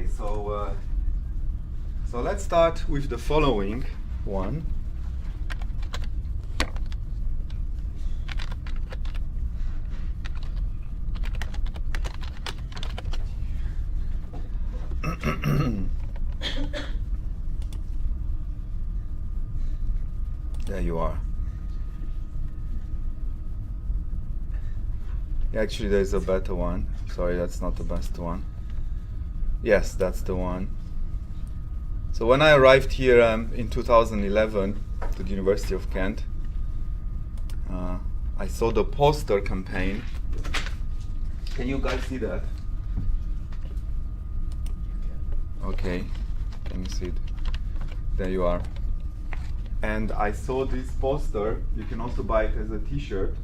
Okay, so let's start with the following one. There you are. Actually, there's a better one. Sorry, that's not the best one. Yes, that's the one. So when I arrived here in 2011 to the University of Kent, I saw the poster campaign. Can you guys see that? Okay, let me see it. There you are. And I saw this poster. You can also buy it as a t-shirt.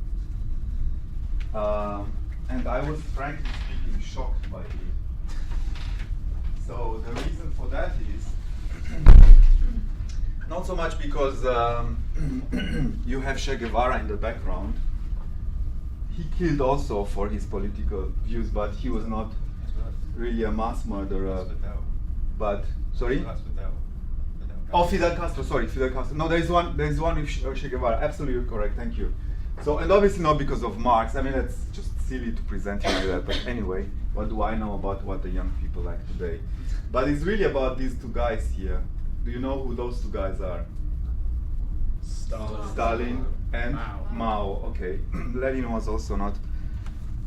And I was frankly speaking shocked by it. So the reason for that is not so much because you have Che Guevara in the background. He killed also for his political views, but he was not really a mass murderer. But sorry. Oh, Fidel Castro. Sorry, Fidel Castro. No, there is one with Che Guevara. Absolutely correct. Thank you. So, and obviously not because of Marx. I mean, it's just silly to present him like that. But anyway, what do I know about what the young people like today? But it's really about these two guys here. Do you know who those two guys are? Stalin and Mao. Okay. Lenin was also not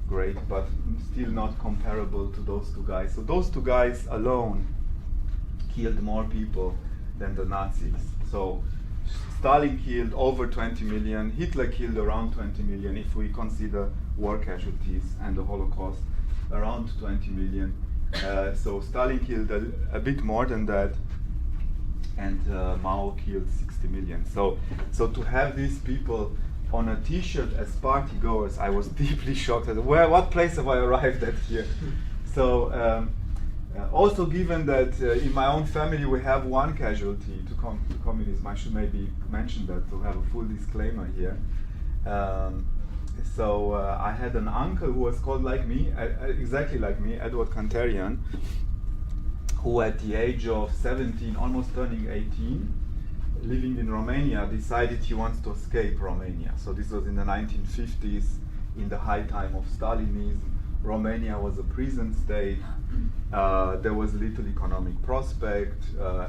great, but still not comparable to those two guys. So those two guys alone killed more people than the Nazis. So Stalin killed over 20 million, Hitler killed around 20 million, if we consider war casualties and the Holocaust, around 20 million. So Stalin killed a bit more than that, and Mao killed 60 million. So to have these people on a t-shirt as party goers, I was deeply shocked at what place have I arrived at here? So also given that in my own family we have one casualty to communism, I should maybe mention that to have a full disclaimer here. So I had an uncle who was called like me, exactly like me, Edward Kantarian, who at the age of 17, almost turning 18, living in Romania, decided he wants to escape Romania. So this was in the 1950s, in the high time of Stalinism. Romania was a prison state. There was little economic prospect,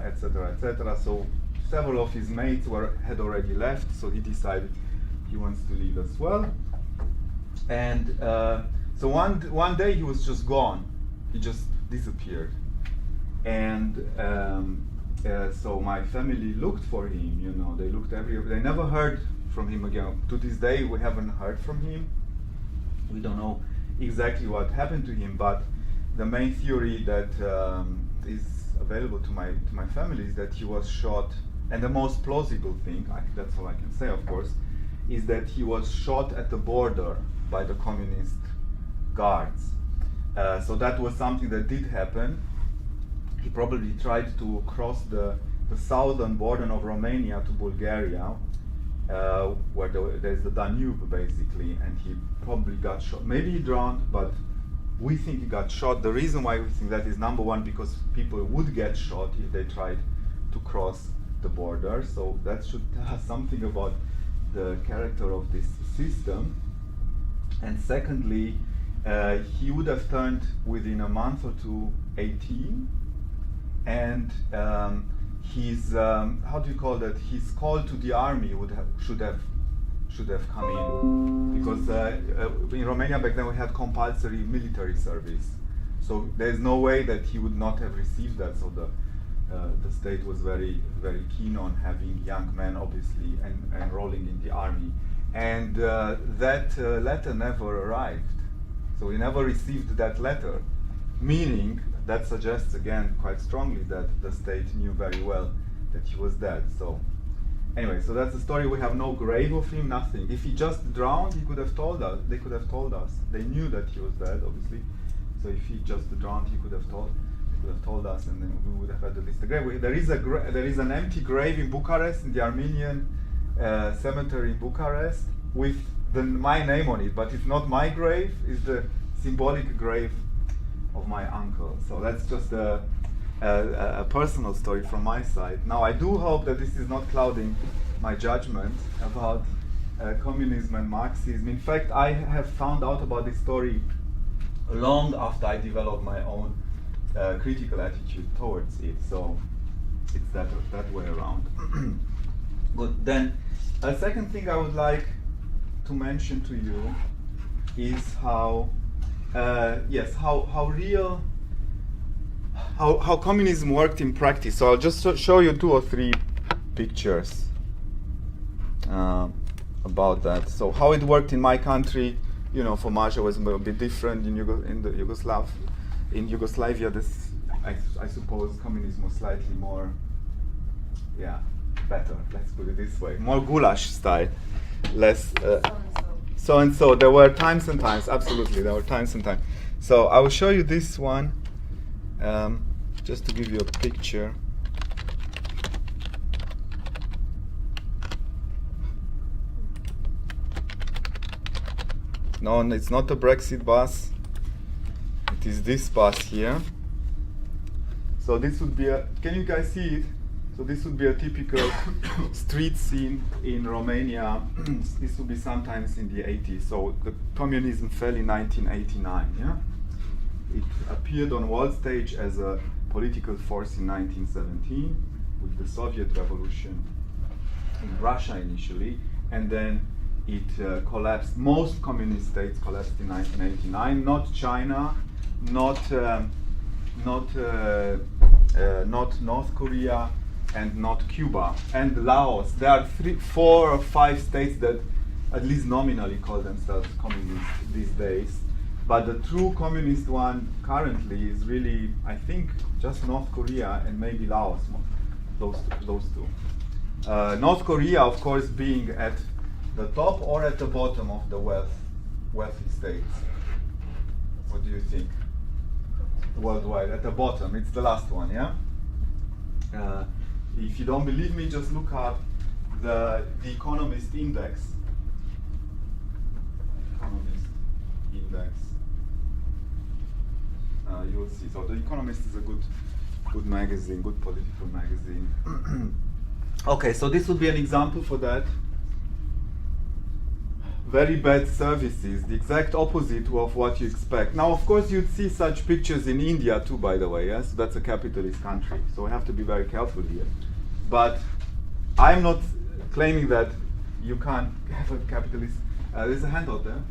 etc., etc. So several of his mates had already left, so he decided he wants to leave as well. And so one day he was just gone. He just disappeared. And so my family looked for him. You know, they looked everywhere. They never heard from him again. To this day, we haven't heard from him. We don't know exactly what happened to him, but the main theory that is available to my family is that he was shot, and the most plausible thing, that's all I can say of course, is that he was shot at the border by the communist guards. So that was something that did happen. He probably tried to cross the southern border of Romania to Bulgaria, where there's the Danube basically, and he probably got shot. Maybe he drowned, but we think he got shot. The reason why we think that is, number one, because people would get shot if they tried to cross the border. So that should tell us something about the character of this system. And secondly, he would have turned within a month or two 18, and his how do you call that? His call to the army should have come in, because in Romania back then we had compulsory military service. So there's no way that he would not have received that. So the state was very, very keen on having young men, obviously, enrolling in the army. And that letter never arrived. So he never received that letter, meaning that suggests again quite strongly that the state knew very well that he was dead. So anyway, so that's the story. We have no grave of him, nothing. If he just drowned, he could have told us. They could have told us. They knew that he was dead, obviously. So if he just drowned, he could have told us, and then we would have had at least a grave. There is an empty grave in Bucharest, in the Armenian cemetery in Bucharest, with my name on it. But it's not my grave. It's the symbolic grave of my uncle. So that's just a personal story from my side. Now, I do hope that this is not clouding my judgment about communism and Marxism. In fact, I have found out about this story long after I developed my own critical attitude towards it. So it's that way around. Good. Then, a second thing I would like to mention to you is how communism worked in practice. So I'll just show you 2 or 3 pictures about that. So how it worked in my country, you know, for Maja was a bit different in Yugoslavia. This, I suppose, communism was slightly more, better. Let's put it this way, more goulash style, less. So and so. There were times and times. Absolutely, there were times and times. So I will show you this one, just to give you a picture. No, it's not a Brexit bus. It is this bus here. So this would be a, can you guys see it? So this would be a typical street scene in Romania. This would be sometimes in the 80s. So the communism fell in 1989, yeah? It appeared on world stage as a political force in 1917 with the Soviet Revolution in Russia initially, and then it collapsed. Most communist states collapsed in 1989. Not China, not North Korea, and not Cuba, and Laos. There are 4 or 5 states that at least nominally call themselves communist these days. But the true communist one currently is really, I think, just North Korea and maybe Laos. Those two. North Korea, of course, being at the top or at the bottom of the wealthy states. What do you think? Worldwide, at the bottom. It's the last one, yeah? If you don't believe me, just look up the Economist Index. Economist Index. You will see. So the Economist is a good magazine, good political magazine. Okay, so this would be an example for that. Very bad services, the exact opposite of what you expect. Now, of course, you'd see such pictures in India too, by the way, yes? That's a capitalist country, so we have to be very careful here. But I'm not claiming that you can't have a capitalist, there's a handout there.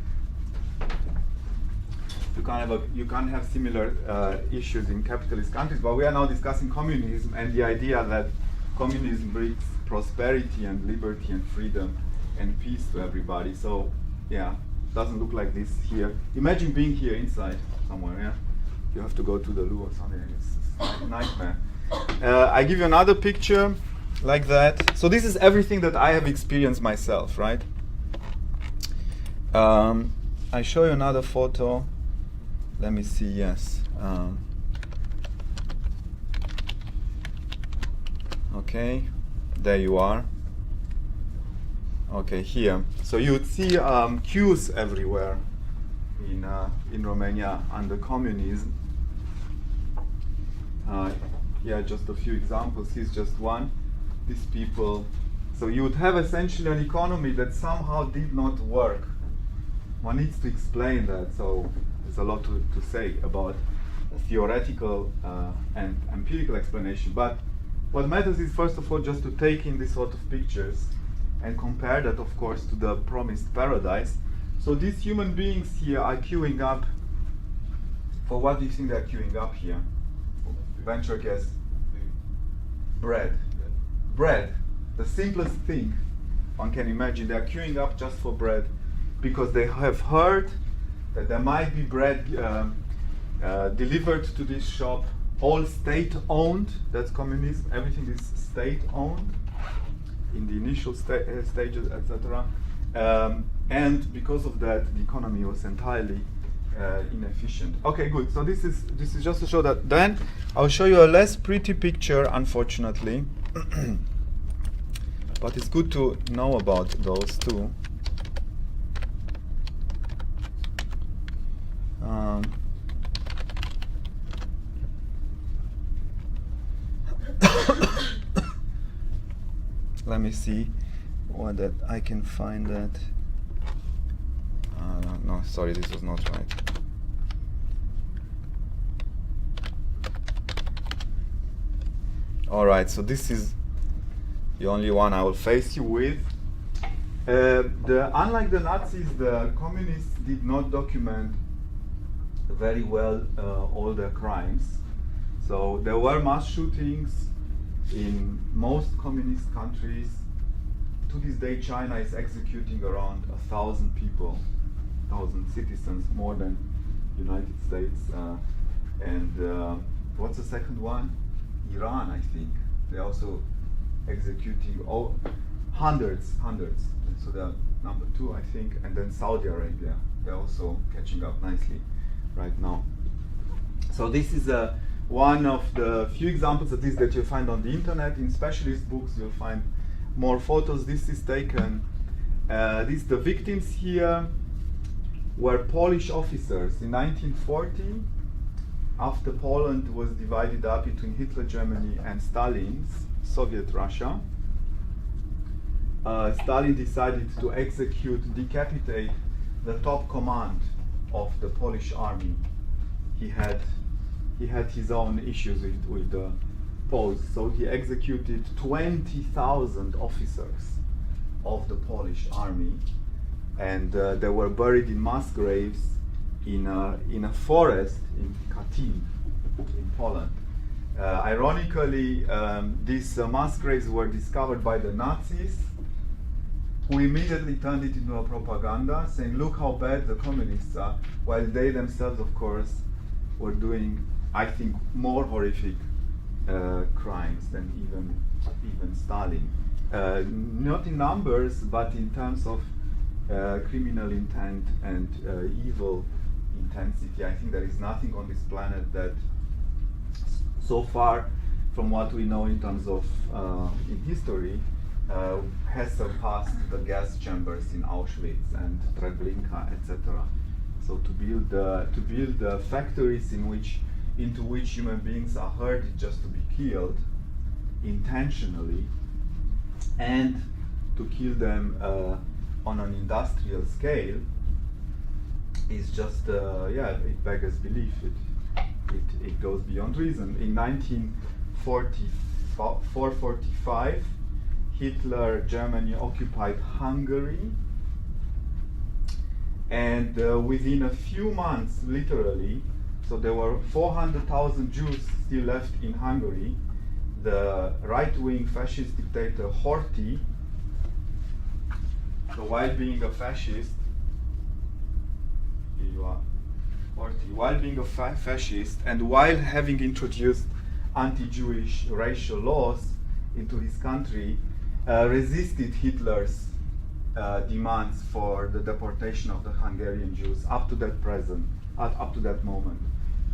You can't have similar issues in capitalist countries, but we are now discussing communism and the idea that communism brings prosperity and liberty and freedom and peace to everybody. So, yeah, doesn't look like this here. Imagine being here inside somewhere, yeah? You have to go to the loo or something. It's a nightmare. I give you another picture like that. So this is everything that I have experienced myself, right? I show you another photo. Let me see, yes. Okay, there you are. Okay, here. So you would see queues everywhere in Romania under communism. Yeah, just a few examples. Here's just one. These people. So you would have essentially an economy that somehow did not work. One needs to explain that. So there's a lot to say about a theoretical and empirical explanation. But what matters is, first of all, just to take in these sort of pictures and compare that, of course, to the promised paradise. So these human beings here are queuing up. For what do you think they're queuing up here? Venture guess. Bread. Bread. The simplest thing one can imagine. They're queuing up just for bread because they have heard that there might be bread delivered to this shop, all state-owned. That's communism. Everything is state-owned in the initial stages, etc. And because of that, the economy was entirely inefficient. Okay, good. So this is just to show that. Then I'll show you a less pretty picture, unfortunately, but it's good to know about those too. let me see what that I can find that. No, sorry, this was not right. All right, so this is the only one I will face you with. Unlike the Nazis, the communists did not document very well all their crimes. So there were mass shootings in most communist countries. To this day, China is executing around 1,000 people, 1,000 citizens, more than United States. What's the second one? Iran, I think. They're also executing hundreds. So they're number 2, I think. And then Saudi Arabia. They're also catching up nicely right now. So this is one of the few examples of this that you'll find on the internet. In specialist books, you'll find more photos. This is taken. The victims here were Polish officers in 1940. After Poland was divided up between Hitler Germany and Stalin's Soviet Russia, Stalin decided to decapitate the top command of the Polish army. He had his own issues with the Poles, so he executed 20,000 officers of the Polish army, and they were buried in mass graves in a forest in Katyn, in Poland. Ironically, these mass graves were discovered by the Nazis, who immediately turned it into a propaganda, saying, look how bad the communists are, while they themselves, of course, were doing, I think, more horrific crimes than even Stalin. Not in numbers, but in terms of criminal intent and evil intensity. I think there is nothing on this planet that, so far, from what we know in terms of in history, has surpassed the gas chambers in Auschwitz and Treblinka, etc. So to build factories into which human beings are herded just to be killed intentionally, and to kill them on an industrial scale, is just it beggars belief. It goes beyond reason. In 1944-45, Germany occupied Hungary, and within a few months, literally, so there were 400,000 Jews still left in Hungary. The right-wing fascist dictator Horthy, so while being a fascist, and while having introduced anti-Jewish racial laws into his country, resisted Hitler's demands for the deportation of the Hungarian Jews up to that moment.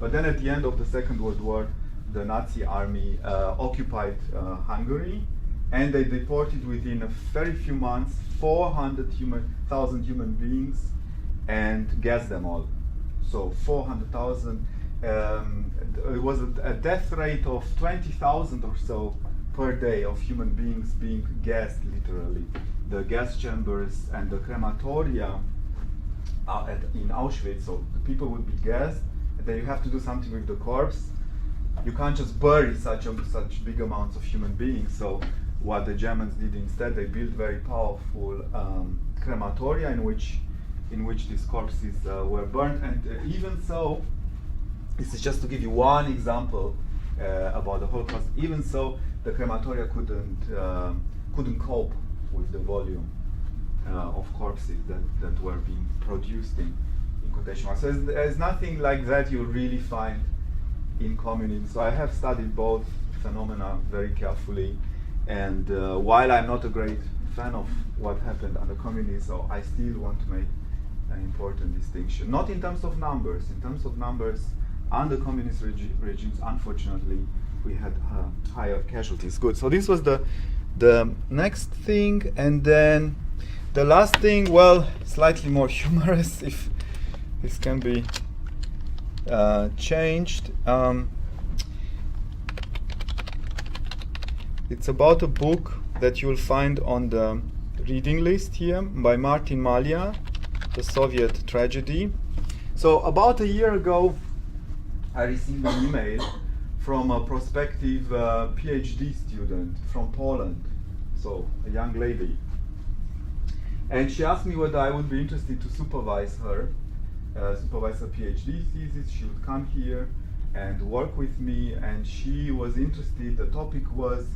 But then at the end of the Second World War, the Nazi army occupied Hungary, and they deported within a very few months 400,000 human beings and gassed them all. So 400,000. It was a death rate of 20,000 or so per day of human beings being gassed, literally. The gas chambers and the crematoria in Auschwitz, so the people would be gassed, and then you have to do something with the corpse. You can't just bury such big amounts of human beings. So what the Germans did instead, they built very powerful crematoria in which these corpses were burned. And even so, this is just to give you one example about the Holocaust. Even so, the crematoria couldn't cope with the volume of corpses that were being produced in quotation marks. So there's nothing like that you'll really find in communism. So I have studied both phenomena very carefully, and while I'm not a great fan of what happened under communism, so I still want to make an important distinction. Not in terms of numbers. In terms of numbers, under communist regimes, unfortunately, we had higher casualties. Good. So this was the next thing, and then the last thing, well, slightly more humorous, if this can be changed. It's about a book that you'll find on the reading list here by Martin Malya, The Soviet Tragedy. So about a year ago, I received an email from a prospective PhD student from Poland, so a young lady. And she asked me whether I would be interested to supervise her PhD thesis. She would come here and work with me, and she was interested. The topic was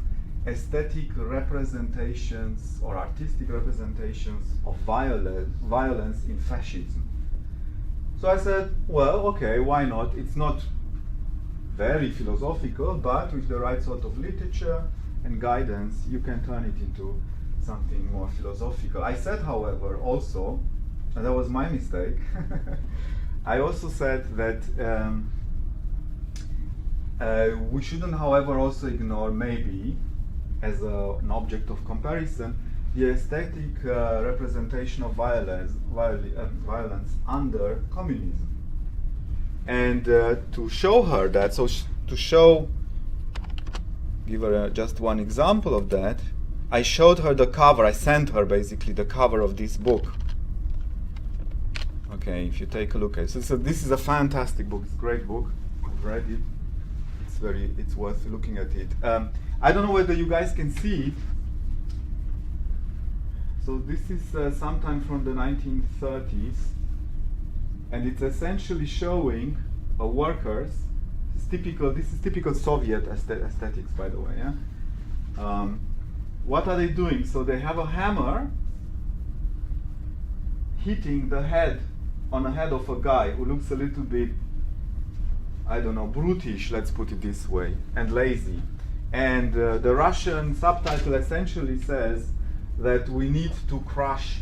aesthetic representations or artistic representations of violence in fascism. So I said, well, okay, why not? It's not very philosophical, but with the right sort of literature and guidance, you can turn it into something more philosophical. I said, however, also, and that was my mistake, I also said that we shouldn't, however, also ignore maybe, as an object of comparison, the aesthetic representation of violence under communism. And to show her that, give her just one example of that, I showed her the cover, I sent her basically the cover of this book. Okay, if you take a look at it. So this is a fantastic book, it's a great book, I've read it. It's worth looking at it. I don't know whether you guys can see it. So this is sometime from the 1930s, and it's essentially showing workers. This is typical Soviet aesthetics, by the way. Yeah? What are they doing? So they have a hammer hitting the head on the head of a guy who looks a little bit, I don't know, brutish, let's put it this way, and lazy. And the Russian subtitle essentially says that we need to crush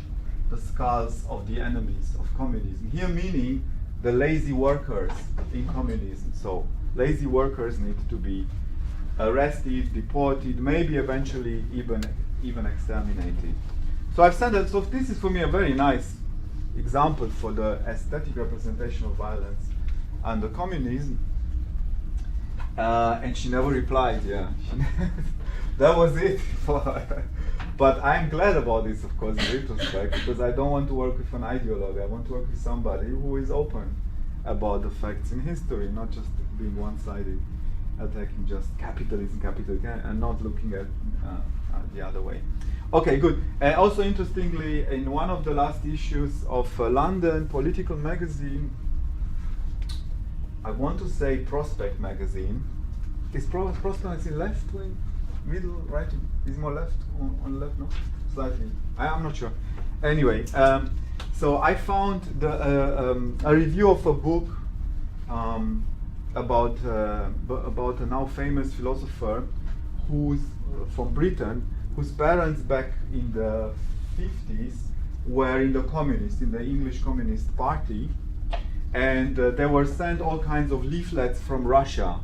the skulls of the enemies of communism. Here meaning the lazy workers in communism. So lazy workers need to be arrested, deported, maybe eventually even exterminated. So I've said that, so this is for me a very nice example for the aesthetic representation of violence under communism. And she never replied, yeah. That was it for her. But I'm glad about this, of course, in retrospect, because I don't want to work with an ideologue. I want to work with somebody who is open about the facts in history, not just being one-sided, attacking just capitalism, and not looking at the other way. Okay, good. Also, interestingly, in one of the last issues of London Political Magazine, I want to say Prospect Magazine. Is Prospect Magazine left wing, middle, right? Is more left on the left? No, slightly. I'm not sure. Anyway, so I found a review of a book about a now famous philosopher who's from Britain, whose parents back in the 50s were in the English Communist Party, and they were sent all kinds of leaflets from Russia,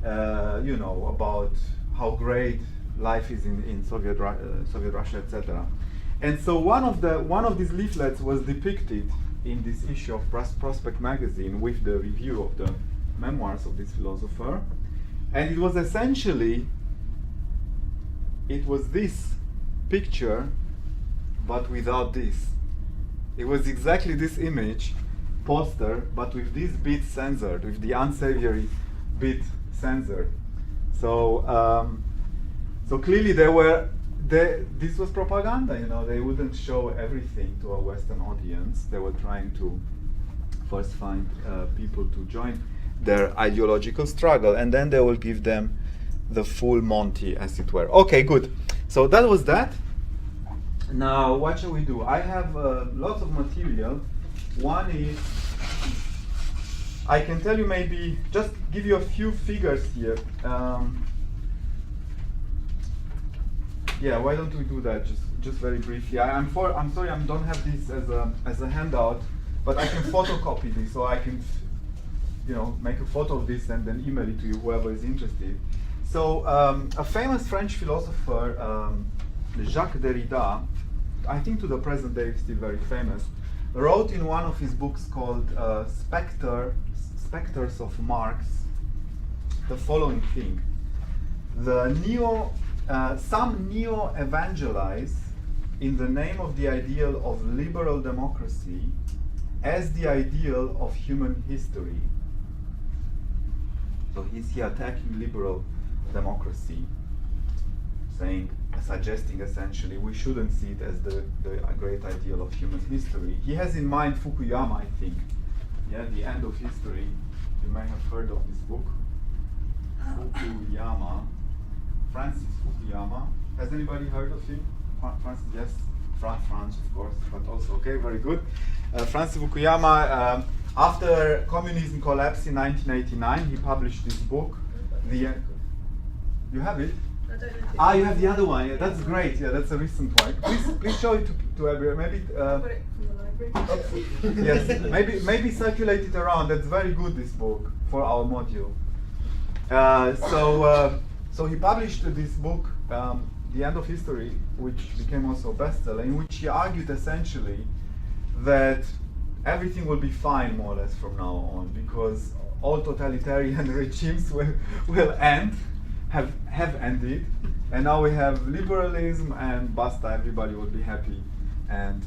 about how great life is in Soviet Russia, etc. And so one of these leaflets was depicted in this issue of Prospect Magazine with the review of the memoirs of this philosopher, and it was essentially this picture, but without this. It was exactly this image poster, but with this bit censored, with the unsavory bit censored. So clearly this was propaganda. They wouldn't show everything to a Western audience. They were trying to first find people to join their ideological struggle, and then they will give them the full Monty, as it were. Okay, good. So that was that. Now, what shall we do? I have lots of material. One is, I can tell you, maybe just give you a few figures here. Yeah, why don't we do that just very briefly? I'm sorry, I don't have this as a handout, but I can photocopy this, so I can make a photo of this and then email it to you, whoever is interested. So a famous French philosopher, Jacques Derrida, I think to the present day still very famous, wrote in one of his books called Spectres of Marx the following thing: the some neo-evangelize in the name of the ideal of liberal democracy as the ideal of human history. So he's here attacking liberal democracy, suggesting essentially we shouldn't see it as the great ideal of human history. He has in mind Fukuyama, I think. Yeah, The End of History. You may have heard of this book. Fukuyama. Francis Fukuyama. Has anybody heard of him? Francis, yes. French, of course, but also okay, very good. Francis Fukuyama, after communism collapsed in 1989, he published this book. You have it? I don't know. You have the other one. Yeah, that's great. Yeah, that's a recent one. Please show it to everyone. Maybe. Got it from the library. Yes. Maybe circulate it around. That's very good. This book for our module. So he published this book, The End of History, which became also a bestseller, in which he argued essentially that everything will be fine more or less from now on, because all totalitarian regimes will end, have ended, and now we have liberalism and basta, everybody will be happy and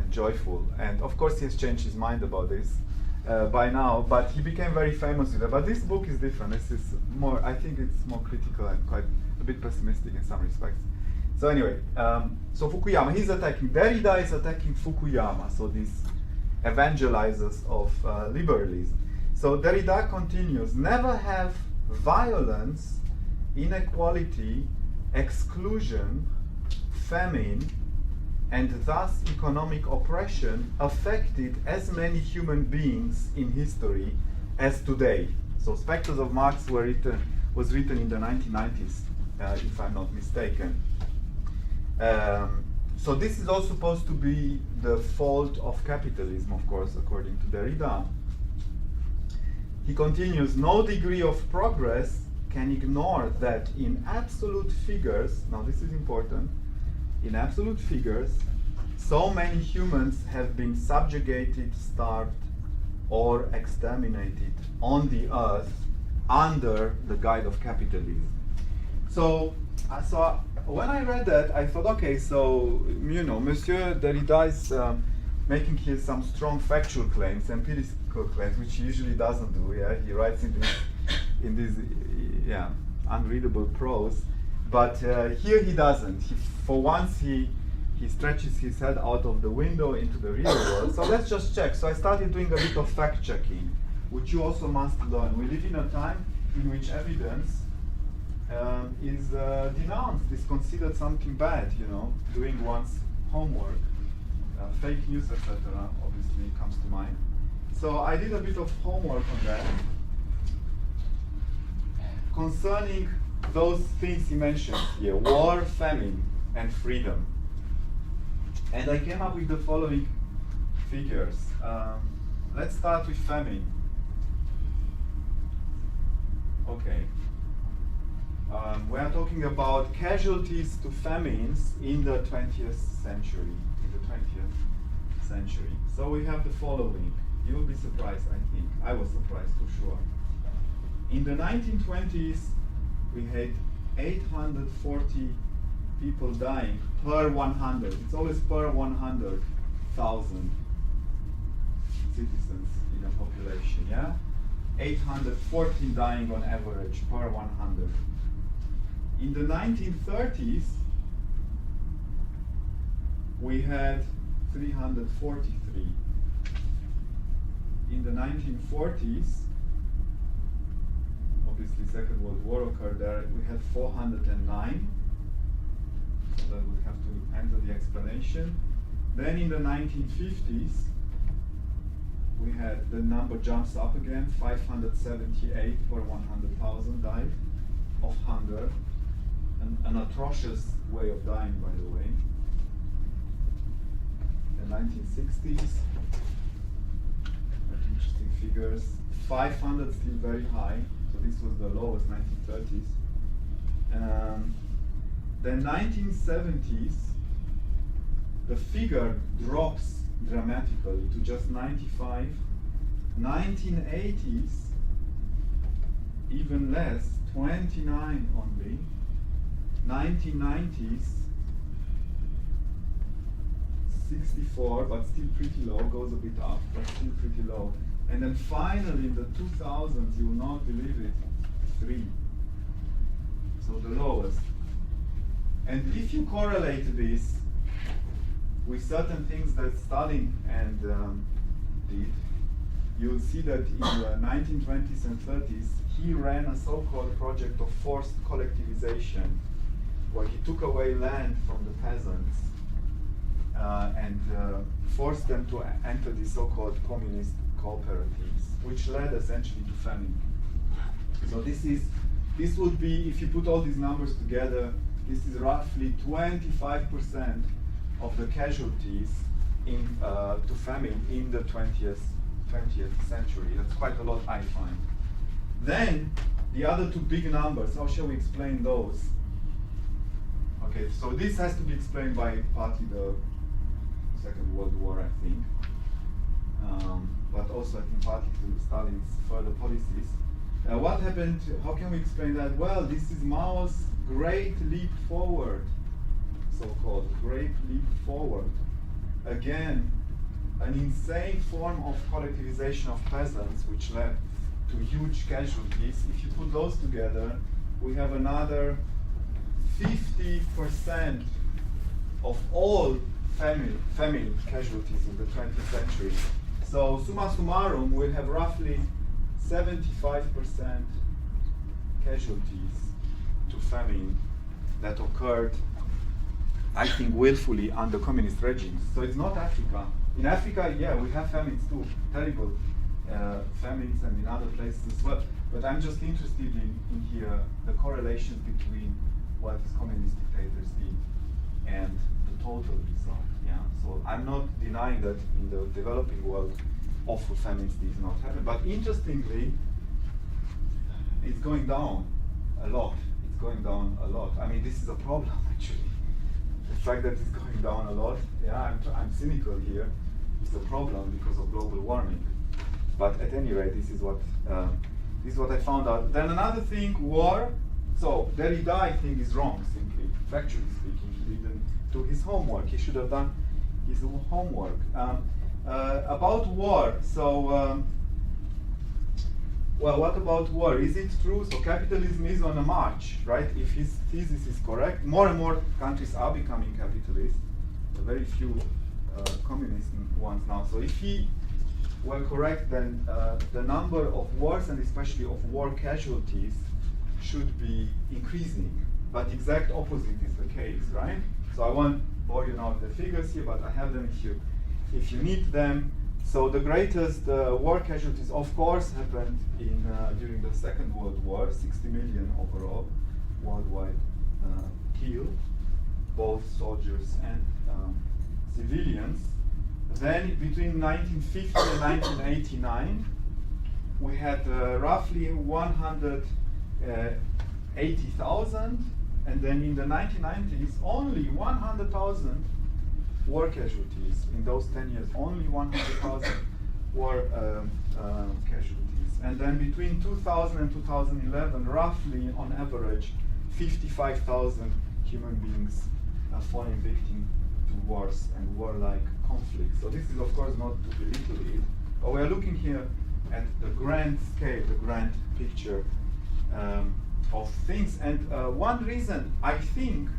joyful. And of course he has changed his mind about this by now, but he became very famous with it. But this book is different. This is more, I think it's more critical and quite a bit pessimistic in some respects. So anyway, so Fukuyama, he's attacking, Derrida is attacking Fukuyama, so these evangelizers of liberalism. So Derrida continues, never have violence, inequality, exclusion, famine, and thus economic oppression affected as many human beings in history as today. So Spectres of Marx was written in the 1990s, if I'm not mistaken. So this is all supposed to be the fault of capitalism, of course, according to Derrida. He continues, no degree of progress can ignore that in absolute figures, now this is important, in absolute figures, so many humans have been subjugated, starved, or exterminated on the earth under the guide of capitalism. So when I read that, I thought, okay, so, Monsieur Derrida is making here some strong factual claims, empirical claims, which he usually doesn't do. Yeah, he writes in this unreadable prose, but here he doesn't. For once, he stretches his head out of the window into the real world. So let's just check. So I started doing a bit of fact checking, which you also must learn. We live in a time in which evidence is denounced, is considered something bad, doing one's homework. Fake news, etc. obviously comes to mind. So I did a bit of homework on that. Concerning those things he mentioned here, war, famine, and freedom. And I came up with the following figures. Let's start with famine. Okay. We are talking about casualties to famines in the 20th century. So we have the following. You will be surprised, I think. I was surprised for sure. In the 1920s, we had 840 people dying per 100. It's always per 100,000 citizens in a population, yeah? 814 dying on average per 100. In the 1930s, we had 343. In the 1940s, obviously Second World War occurred there, we had 409. So that would have to enter the explanation. Then in the 1950s, we had, the number jumps up again, 578 per 100,000 died of hunger. An atrocious way of dying, by the way. The 1960s, interesting figures. 500 still very high, so this was the lowest, 1930s. The 1970s, the figure drops dramatically to just 95. 1980s, even less, 29 only. 1990s, 64, but still pretty low, goes a bit up, but still pretty low. And then finally in the 2000s, you will not believe it, 3. So the lowest. And if you correlate this with certain things that Stalin and did, you'll see that in the 1920s and 30s, he ran a so-called project of forced collectivization, where he took away land from the peasants and forced them to enter these so-called communist cooperatives, which led essentially to famine. So this would be, if you put all these numbers together, this is roughly 25% of the casualties to famine in the 20th century. That's quite a lot, I find. Then, the other two big numbers, how shall we explain those? Okay, so this has to be explained by partly the Second World War, I think. But also, I think, partly to Stalin's further policies. What happened? How can we explain that? Well, this is Mao's Great Leap Forward, so-called Great Leap Forward. Again, an insane form of collectivization of peasants, which led to huge casualties. If you put those together, we have another 50% of all famine casualties in the 20th century. So summa summarum, we have roughly 75% casualties to famine that occurred, I think, willfully under communist regimes. So it's not Africa. In Africa, yeah, we have famines too, terrible famines, and in other places as well. But I'm just interested in here the correlations between what these communist dictators did and the total result. Yeah. So I'm not denying that in the developing world, awful famines did not happen. But interestingly, it's going down a lot. It's going down a lot. I mean, this is a problem actually. The fact that it's going down a lot, yeah, I'm cynical here, is a problem because of global warming. But at any rate, this is what I found out. Then another thing, war. So Derrida, I think, is wrong, simply, factually speaking. He didn't do his homework. He should have done his homework. About war, so, well, what about war? Is it true? So capitalism is on a march, right? If his thesis is correct, more and more countries are becoming capitalist. Very few communist ones now. So if he were correct, then the number of wars, and especially of war casualties, should be increasing. But the exact opposite is the case, right? So I won't bore you now with the figures here, but I have them if you need them. So the greatest war casualties, of course, happened during the Second World War. 60 million overall, worldwide killed, both soldiers and civilians. Then between 1950 and 1989, we had roughly 180,000, and then in the 1990s, only 100,000 war casualties. In those 10 years, only 100,000 war casualties. And then between 2000 and 2011, roughly on average, 55,000 human beings falling victim to wars and warlike conflicts. So this is, of course, not to belittle it, but we are looking here at the grand scale, the grand picture of things. And one reason, I think,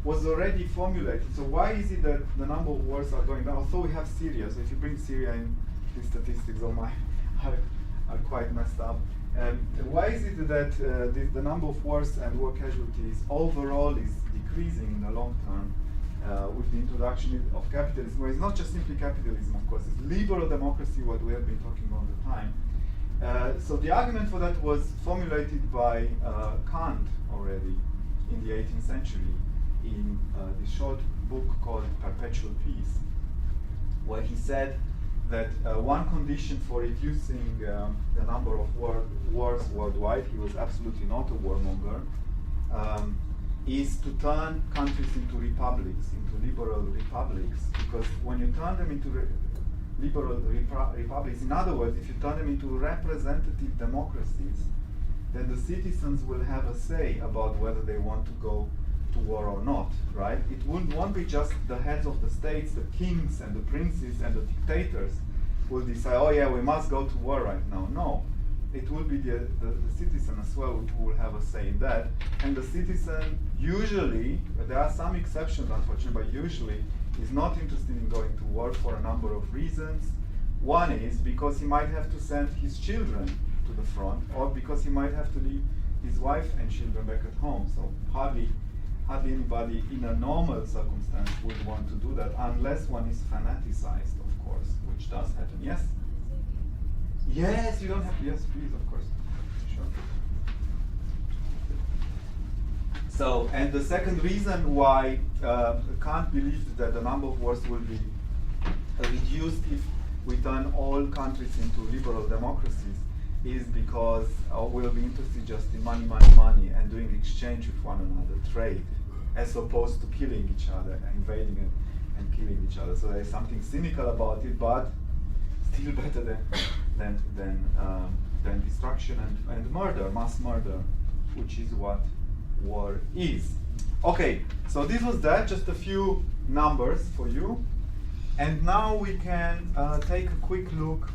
was already formulated. So why is it that the number of wars are going down? Also, we have Syria. So if you bring Syria in, these statistics of mine are quite messed up. Why is it that the number of wars and war casualties overall is decreasing in the long term with the introduction of capitalism? Well, it's not just simply capitalism, of course. It's liberal democracy, what we have been talking all the time. So the argument for that was formulated by Kant already in the 18th century in this short book called Perpetual Peace, where he said that one condition for reducing the number of wars worldwide, he was absolutely not a warmonger, is to turn countries into republics, into liberal republics. Because when you turn them into liberal republics, in other words, if you turn them into representative democracies, then the citizens will have a say about whether they want to go to war or not, right? It won't be just the heads of the states, the kings and the princes and the dictators will decide, oh yeah, we must go to war right now. No, it will be the citizen as well who will have a say in that. And the citizen usually, there are some exceptions unfortunately, but usually is not interested in going to war for a number of reasons. One is because he might have to send his children to the front, or because he might have to leave his wife and children back at home. So hardly anybody in a normal circumstance would want to do that, unless one is fanaticized, of course, which does happen. Yes? Yes, you don't have to. Yes, please, of course. Sure. So, and the second reason why Kant believed that the number of wars will be reduced if we turn all countries into liberal democracies is because we'll be interested just in money, money, money, and doing exchange with one another, trade, as opposed to killing each other, invading and killing each other. So there's something cynical about it, but still better than destruction and murder, mass murder, which is what war is. Okay, so this was that, just a few numbers for you. And now we can take a quick look.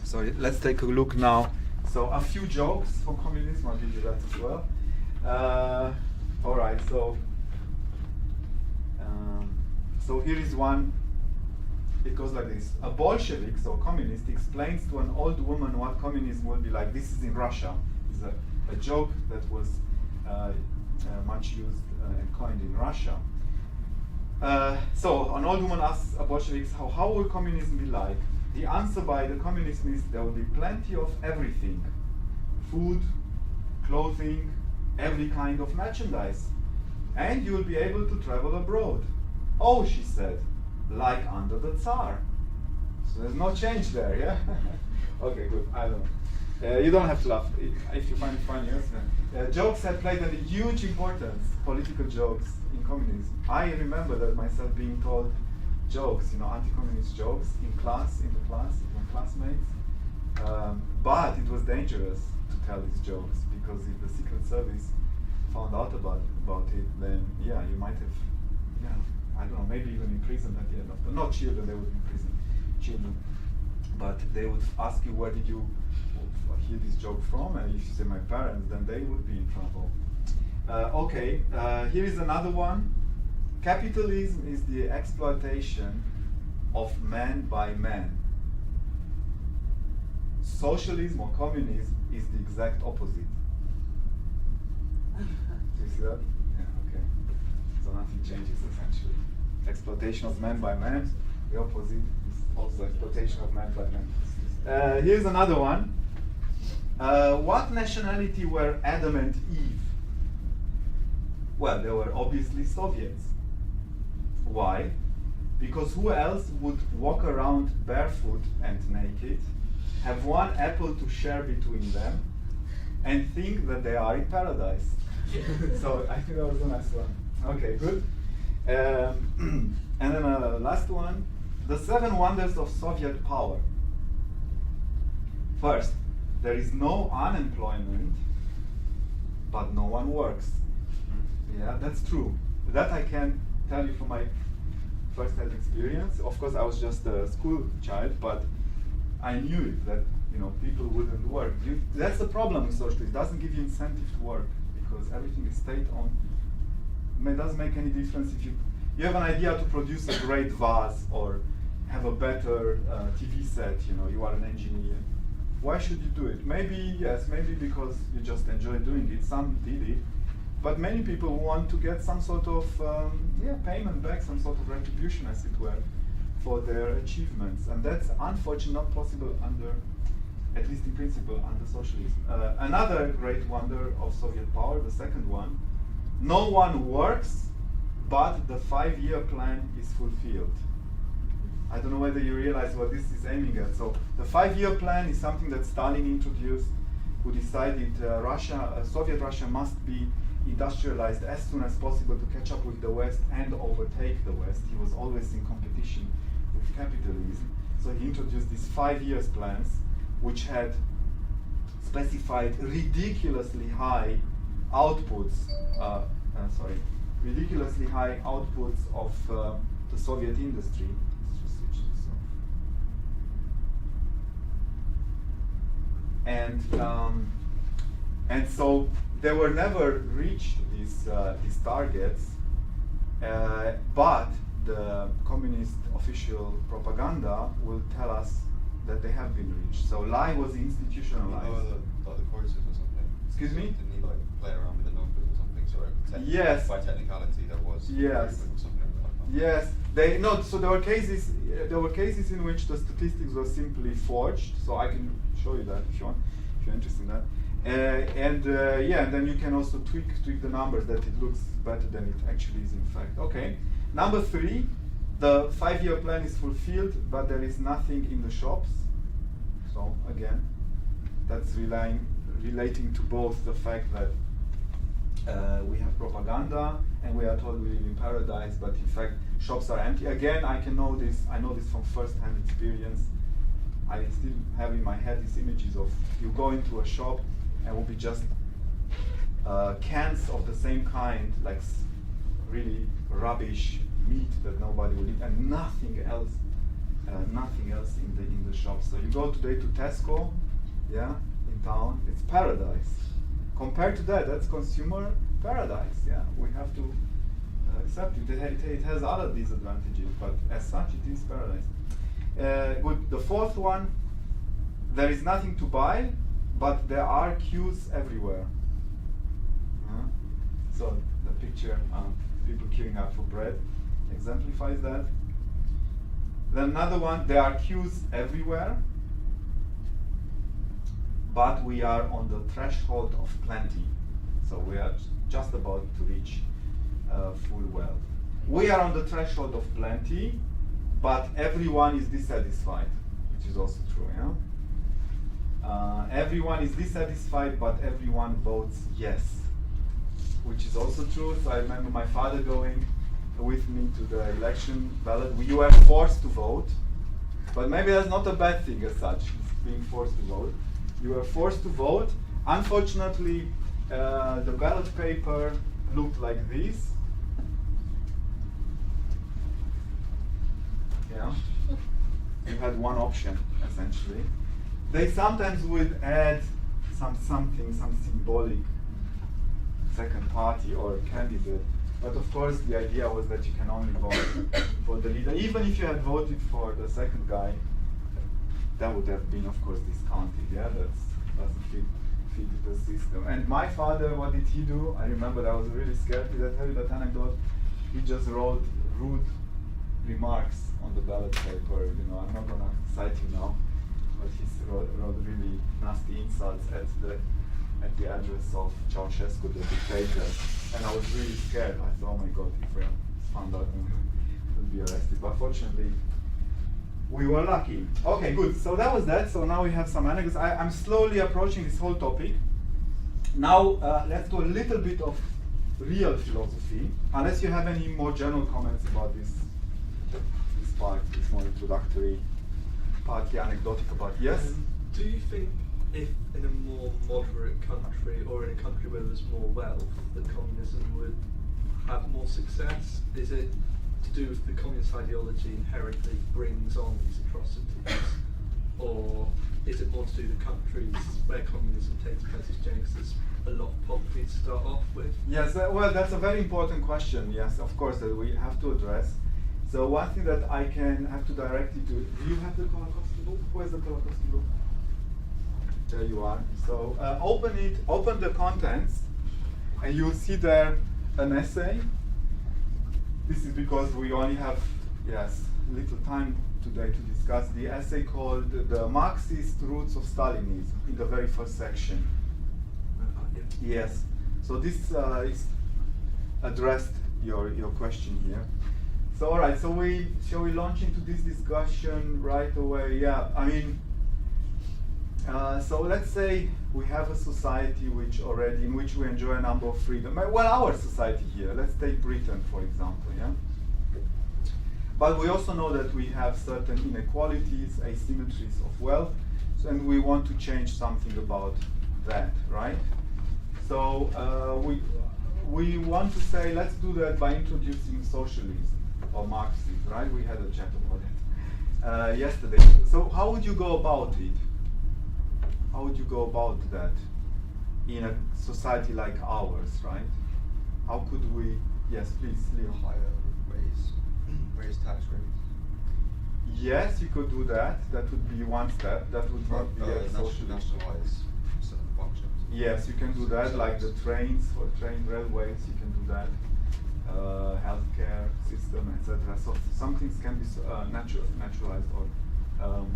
So let's take a look now. So a few jokes from communism, I'll give you that as well. All right, so here is one. It goes like this. A Bolshevik, so communist, explains to an old woman what communism will be like. This is in Russia. It's a joke that was much used and coined in Russia. So an old woman asks a Bolshevik, how will communism be like? The answer by the communists is there will be plenty of everything. Food, clothing, every kind of merchandise. And you will be able to travel abroad. Oh, she said, like under the Tsar. So there's no change there, yeah? Okay, good, I don't know. You don't have to laugh if you find it funny. Yes? Jokes had played a huge importance, political jokes in communism. I remember that myself being told jokes, anti-communist jokes in the class with my classmates. But it was dangerous to tell these jokes, because if the Secret Service found out about it, then yeah, you might have, I don't know, maybe even in prison at the end of the, not children, they would be in prison, children. But they would ask you, where did you hear this joke from? And if you say my parents, then they would be in trouble. Okay, here is another one. Capitalism is the exploitation of man by man. Socialism or communism is the exact opposite. Do you see that? Yeah, okay. So nothing changes essentially. Exploitation of man by man. The opposite is also exploitation of man by man. Here's another one. What nationality were Adam and Eve? Well, they were obviously Soviets. Why? Because who else would walk around barefoot and naked, have one apple to share between them, and think that they are in paradise? So I think that was a nice one. Okay, good. And then last one, the 7 wonders of Soviet power. First, there is no unemployment, but no one works. Yeah, that's true. That I can tell you from my first-hand experience. Of course, I was just a school child, but I knew it, that people wouldn't work. That's the problem with socialism. It doesn't give you incentive to work, because everything is state-owned. It doesn't make any difference if you have an idea to produce a great vase or have a better TV set. You are an engineer. Why should you do it? Maybe because you just enjoy doing it. Some did it. But many people want to get some sort of payment back, some sort of retribution, as it were, for their achievements. And that's unfortunately not possible under, at least in principle, under socialism. Another great wonder of Soviet power, the second one, no one works, but the 5-year plan is fulfilled. I don't know whether you realize what this is aiming at. So the 5-year plan is something that Stalin introduced, who decided Soviet Russia must be industrialized as soon as possible to catch up with the West and overtake the West. He was always in competition with capitalism. So he introduced these 5-year plans, which had specified ridiculously high outputs ridiculously high outputs of the Soviet industry. Let's just switch this off. And so they were never reached these targets, but the communist official propaganda will tell us that they have been reached. So lie was institutionalized. Like the courses or something. Excuse me? Didn't he like play around with the numbers or something? So yes. By technicality, there was yes. something like that. Yes. So there were cases. There were cases in which the statistics were simply forged. So I can show you that if you want, if you're interested in that. And then you can also tweak the numbers that it looks better than it actually is in fact. Okay. Number 3, the 5-year plan is fulfilled, but there is nothing in the shops. So again, that's relating to both the fact that we have propaganda and we are told we live in paradise, but in fact shops are empty. Again, I know this from first-hand experience. I still have in my head these images of you go into a shop and will be just cans of the same kind, like really rubbish meat that nobody will eat, and nothing else in the shop. So you go today to Tesco, in town, it's paradise. Compared to that, that's consumer paradise. Yeah, we have to accept it. It has other disadvantages, but as such, it is paradise. Good. The 4th one, there is nothing to buy, but there are queues everywhere. So the picture, people queuing up for bread, exemplifies that. Then another one, there are queues everywhere, but we are on the threshold of plenty. So we are just about to reach full wealth. We are on the threshold of plenty, but everyone is dissatisfied, which is also true. Everyone is dissatisfied, but everyone votes yes, which is also true. So I remember my father going with me to the election ballot. You were forced to vote, but maybe that's not a bad thing as such, being forced to vote. You were forced to vote. Unfortunately, the ballot paper looked like this. You had one option, essentially. They sometimes would add some symbolic second party or candidate, but of course the idea was that you can only vote for the leader. Even if you had voted for the second guy, that would have been, of course, discounted. Yeah, that doesn't fit the system. And my father, what did he do? I remember I was really scared. Did I tell you that anecdote? He just wrote rude remarks on the ballot paper. I'm not gonna cite him now, but he wrote really nasty insults at the address of Ceausescu, the dictator. And I was really scared. I thought, oh my God, if we found out, we'll be arrested. But fortunately, we were lucky. Okay, good. So that was that. So now we have some anecdotes. I'm slowly approaching this whole topic. Now let's do a little bit of real philosophy, unless you have any more general comments about this part, this more introductory, partly anecdotic part. Yes? Do you think if in a more moderate country or in a country where there's more wealth, that communism would have more success? Is it to do with the communist ideology inherently brings on these atrocities, or is it more to do with countries where communism takes place as James, a lot of poverty to start off with? Yes, well, that's a very important question, yes, of course, that we have to address. So one thing that I can have to direct you to, do you have the Kolakowski book? Where's the Kolakowski book? There you are. So open the contents, and you'll see there an essay. This is because we only have, little time today to discuss the essay called The Marxist Roots of Stalinism, in the very first section. Yes. So this is addressed your question here. So all right, shall we launch into this discussion right away? Yeah, I mean, so let's say we have a society in which we enjoy a number of freedom. Well, our society here, let's take Britain for example, yeah? But we also know that we have certain inequalities, asymmetries of wealth, and we want to change something about that, right? So we want to say, let's do that by introducing socialism or Marxism, right? We had a chat about it yesterday. So how would you go about it? How would you go about that in a society like ours, right? How could we, yes, please, Leo. Raise tax rates. Yes, you could do that. That would be one step. That would not be a socialist. Nationalize certain functions. Yes, you can do that, like the trains, for train railways, you can do that. Healthcare system, etc. So some things can be naturalized or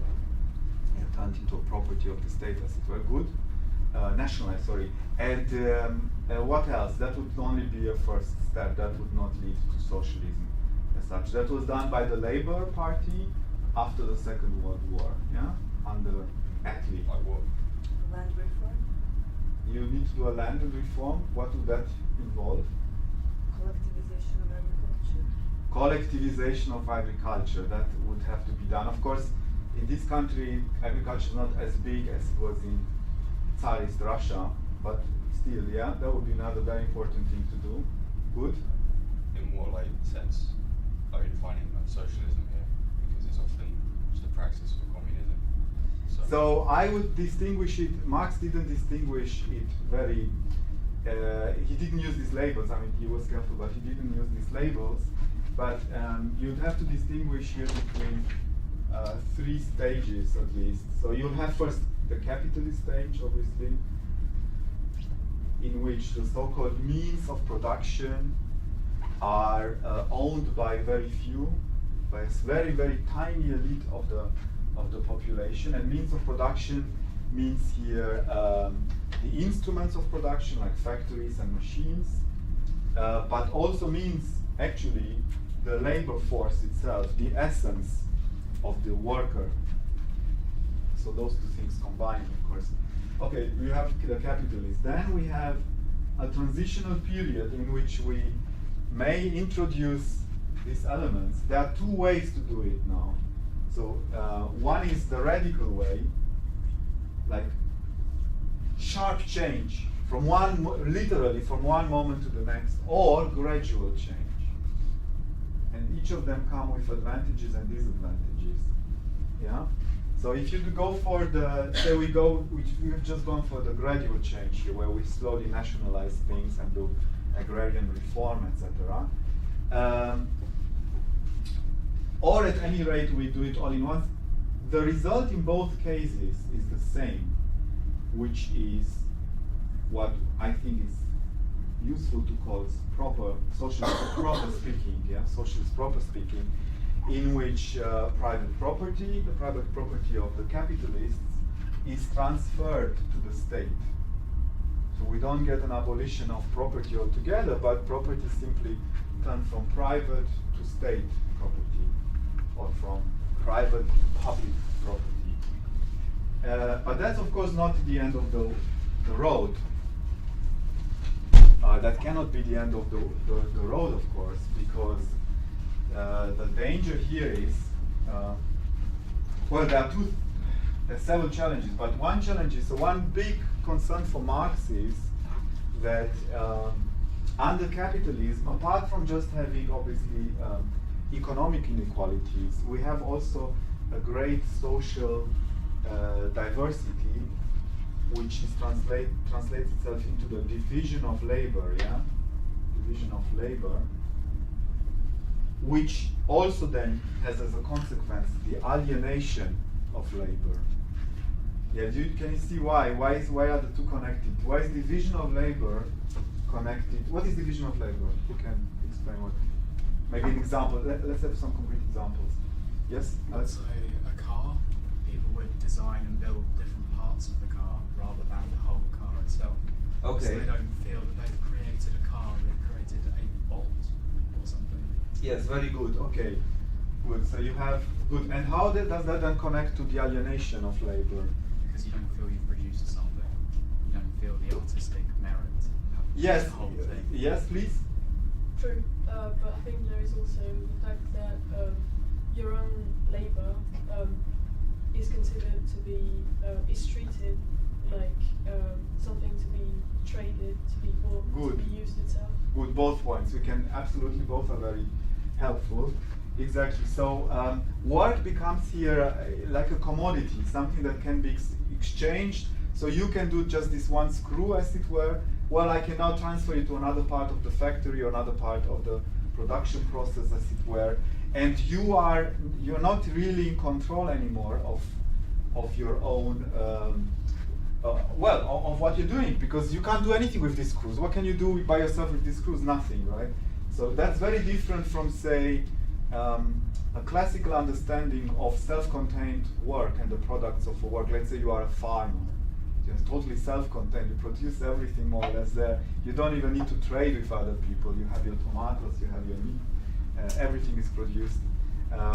turned into a property of the state, as it were. Good. Nationalized, sorry. And what else? That would only be a first step. That would not lead to socialism as such. That was done by the Labour Party after the Second World War, yeah? Under Attlee. Like what? Land reform, You need to do a land reform. What would that involve? collectivization of agriculture. Collectivization of agriculture. That would have to be done. Of course, in this country, agriculture is not as big as it was in Tsarist Russia, but still, yeah, that would be another very important thing to do. Good. In what like sense are you defining like socialism here? Because it's often just a praxis for communism. So I would distinguish it. Marx didn't distinguish it very. He didn't use these labels. I mean, he was careful, but he didn't use these labels. But you'd have to distinguish here between three stages at least. So you'll have first the capitalist stage, obviously, in which the so-called means of production are owned by very few, by a very, very tiny elite of the population. And means of production means here the instruments of production, like factories and machines, but also means actually the labor force itself, the essence of the worker. So those two things combined, of course. Okay, we have the capitalists. Then we have a transitional period in which we may introduce these elements. There are two ways to do it now. So one is the radical way, like sharp change from literally from one moment to the next, or gradual change. And each of them come with advantages and disadvantages. Yeah. So if you go for the, say we've just gone for the gradual change here, where we slowly nationalize things and do agrarian reform, etc. Or at any rate, we do it all in once. The result in both cases is the same, which is what I think is useful to call proper socialist proper speaking, yeah, socialist proper speaking, in which private property, the private property of the capitalists, is transferred to the state. So we don't get an abolition of property altogether, but property simply turns from private to state property, or from private to public property. But that's of course not the end of the road. That cannot be the end of the road, of course, because the danger here is, well, there are several challenges, but one challenge is, one big concern for Marx is that under capitalism, apart from just having obviously economic inequalities, we have also a great social diversity, which is translates itself into the division of labor, yeah? Division of labor, which also then has as a consequence the alienation of labor. Yeah, can you see why? Why are the two connected? Why is division of labor connected? What is division of labor? Who can explain what? Maybe an example. Let's have some concrete examples. Yes? Let's say a car. People would design and build different parts of the car rather than the whole car itself. Okay. So they don't feel that they've created a car, they've created a bolt or something. Yes, very good. Okay, good. So you have good. And how does that then connect to the alienation of labor? Because you don't feel you've produced something. You don't feel the artistic merit of Yes. the whole thing. Yes, please. True, but I think there is also the fact that your own labour is considered to be, is treated like something to be traded to be bought Good. to be used itself. Good, both points. We can absolutely, both are very helpful. Exactly. So work becomes here like a commodity, something that can be exchanged. So you can do just this one screw, as it were. Well, I can now transfer it to another part of the factory or another part of the production process, as it were. And you're not really in control anymore of your own of what you're doing, because you can't do anything with these screws. What can you do by yourself with these screws? Nothing, right? So that's very different from, say, a classical understanding of self-contained work and the products of a work. Let's say you are a farmer. You're totally self-contained. You produce everything more or less there. You don't even need to trade with other people. You have your tomatoes, you have your meat. Everything is produced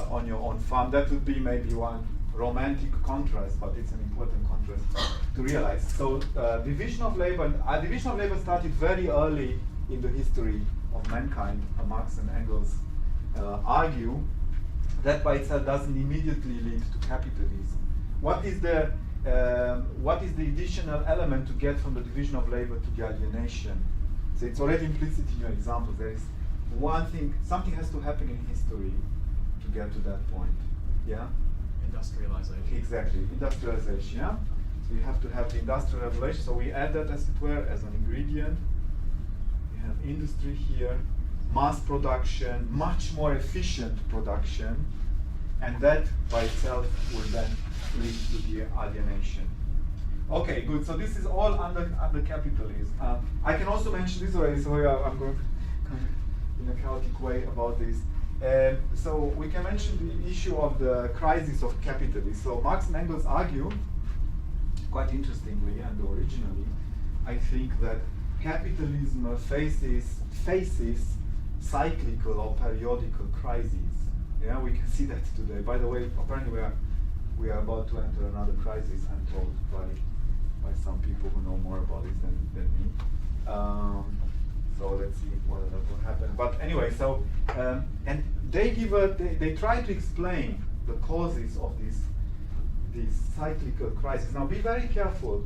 on your own farm. That would be maybe one romantic contrast, but it's an important contrast to realize. So division of labor started very early in the history of mankind. Marx and Engels argue that by itself doesn't immediately lead to capitalism. What is the additional element to get from the division of labor to the alienation? So it's already implicit in your example. There is one thing, something has to happen in history to get to that point. Yeah? Industrialization. Exactly, industrialization, yeah? So you have to have the industrial revolution. So we add that, as it were, as an ingredient. We have industry here, mass production, much more efficient production, and that by itself will then lead to the alienation. Okay, good. So this is all under capitalism. I can also mention this already, so I'm going kind of in a chaotic way about this. So we can mention the issue of the crisis of capitalism. So Marx and Engels argue, quite interestingly and originally, I think that capitalism faces cyclical or periodical crises. Yeah, we can see that today. By the way, apparently we are about to enter another crisis, I'm told by some people who know more about it than me. So let's see what will happen. But anyway, so and they try to explain the causes of these cyclical crises. Now, be very careful.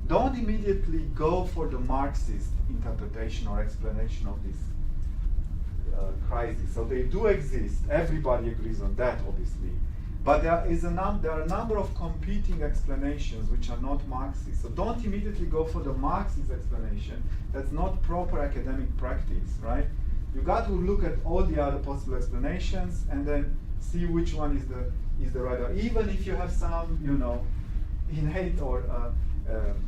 Don't immediately go for the Marxist interpretation or explanation of this crisis. So they do exist. Everybody agrees on that, obviously. But there are a number of competing explanations which are not Marxist. So don't immediately go for the Marxist explanation. That's not proper academic practice, right? You got to look at all the other possible explanations and then see which one is the right one. Even if you have some, innate or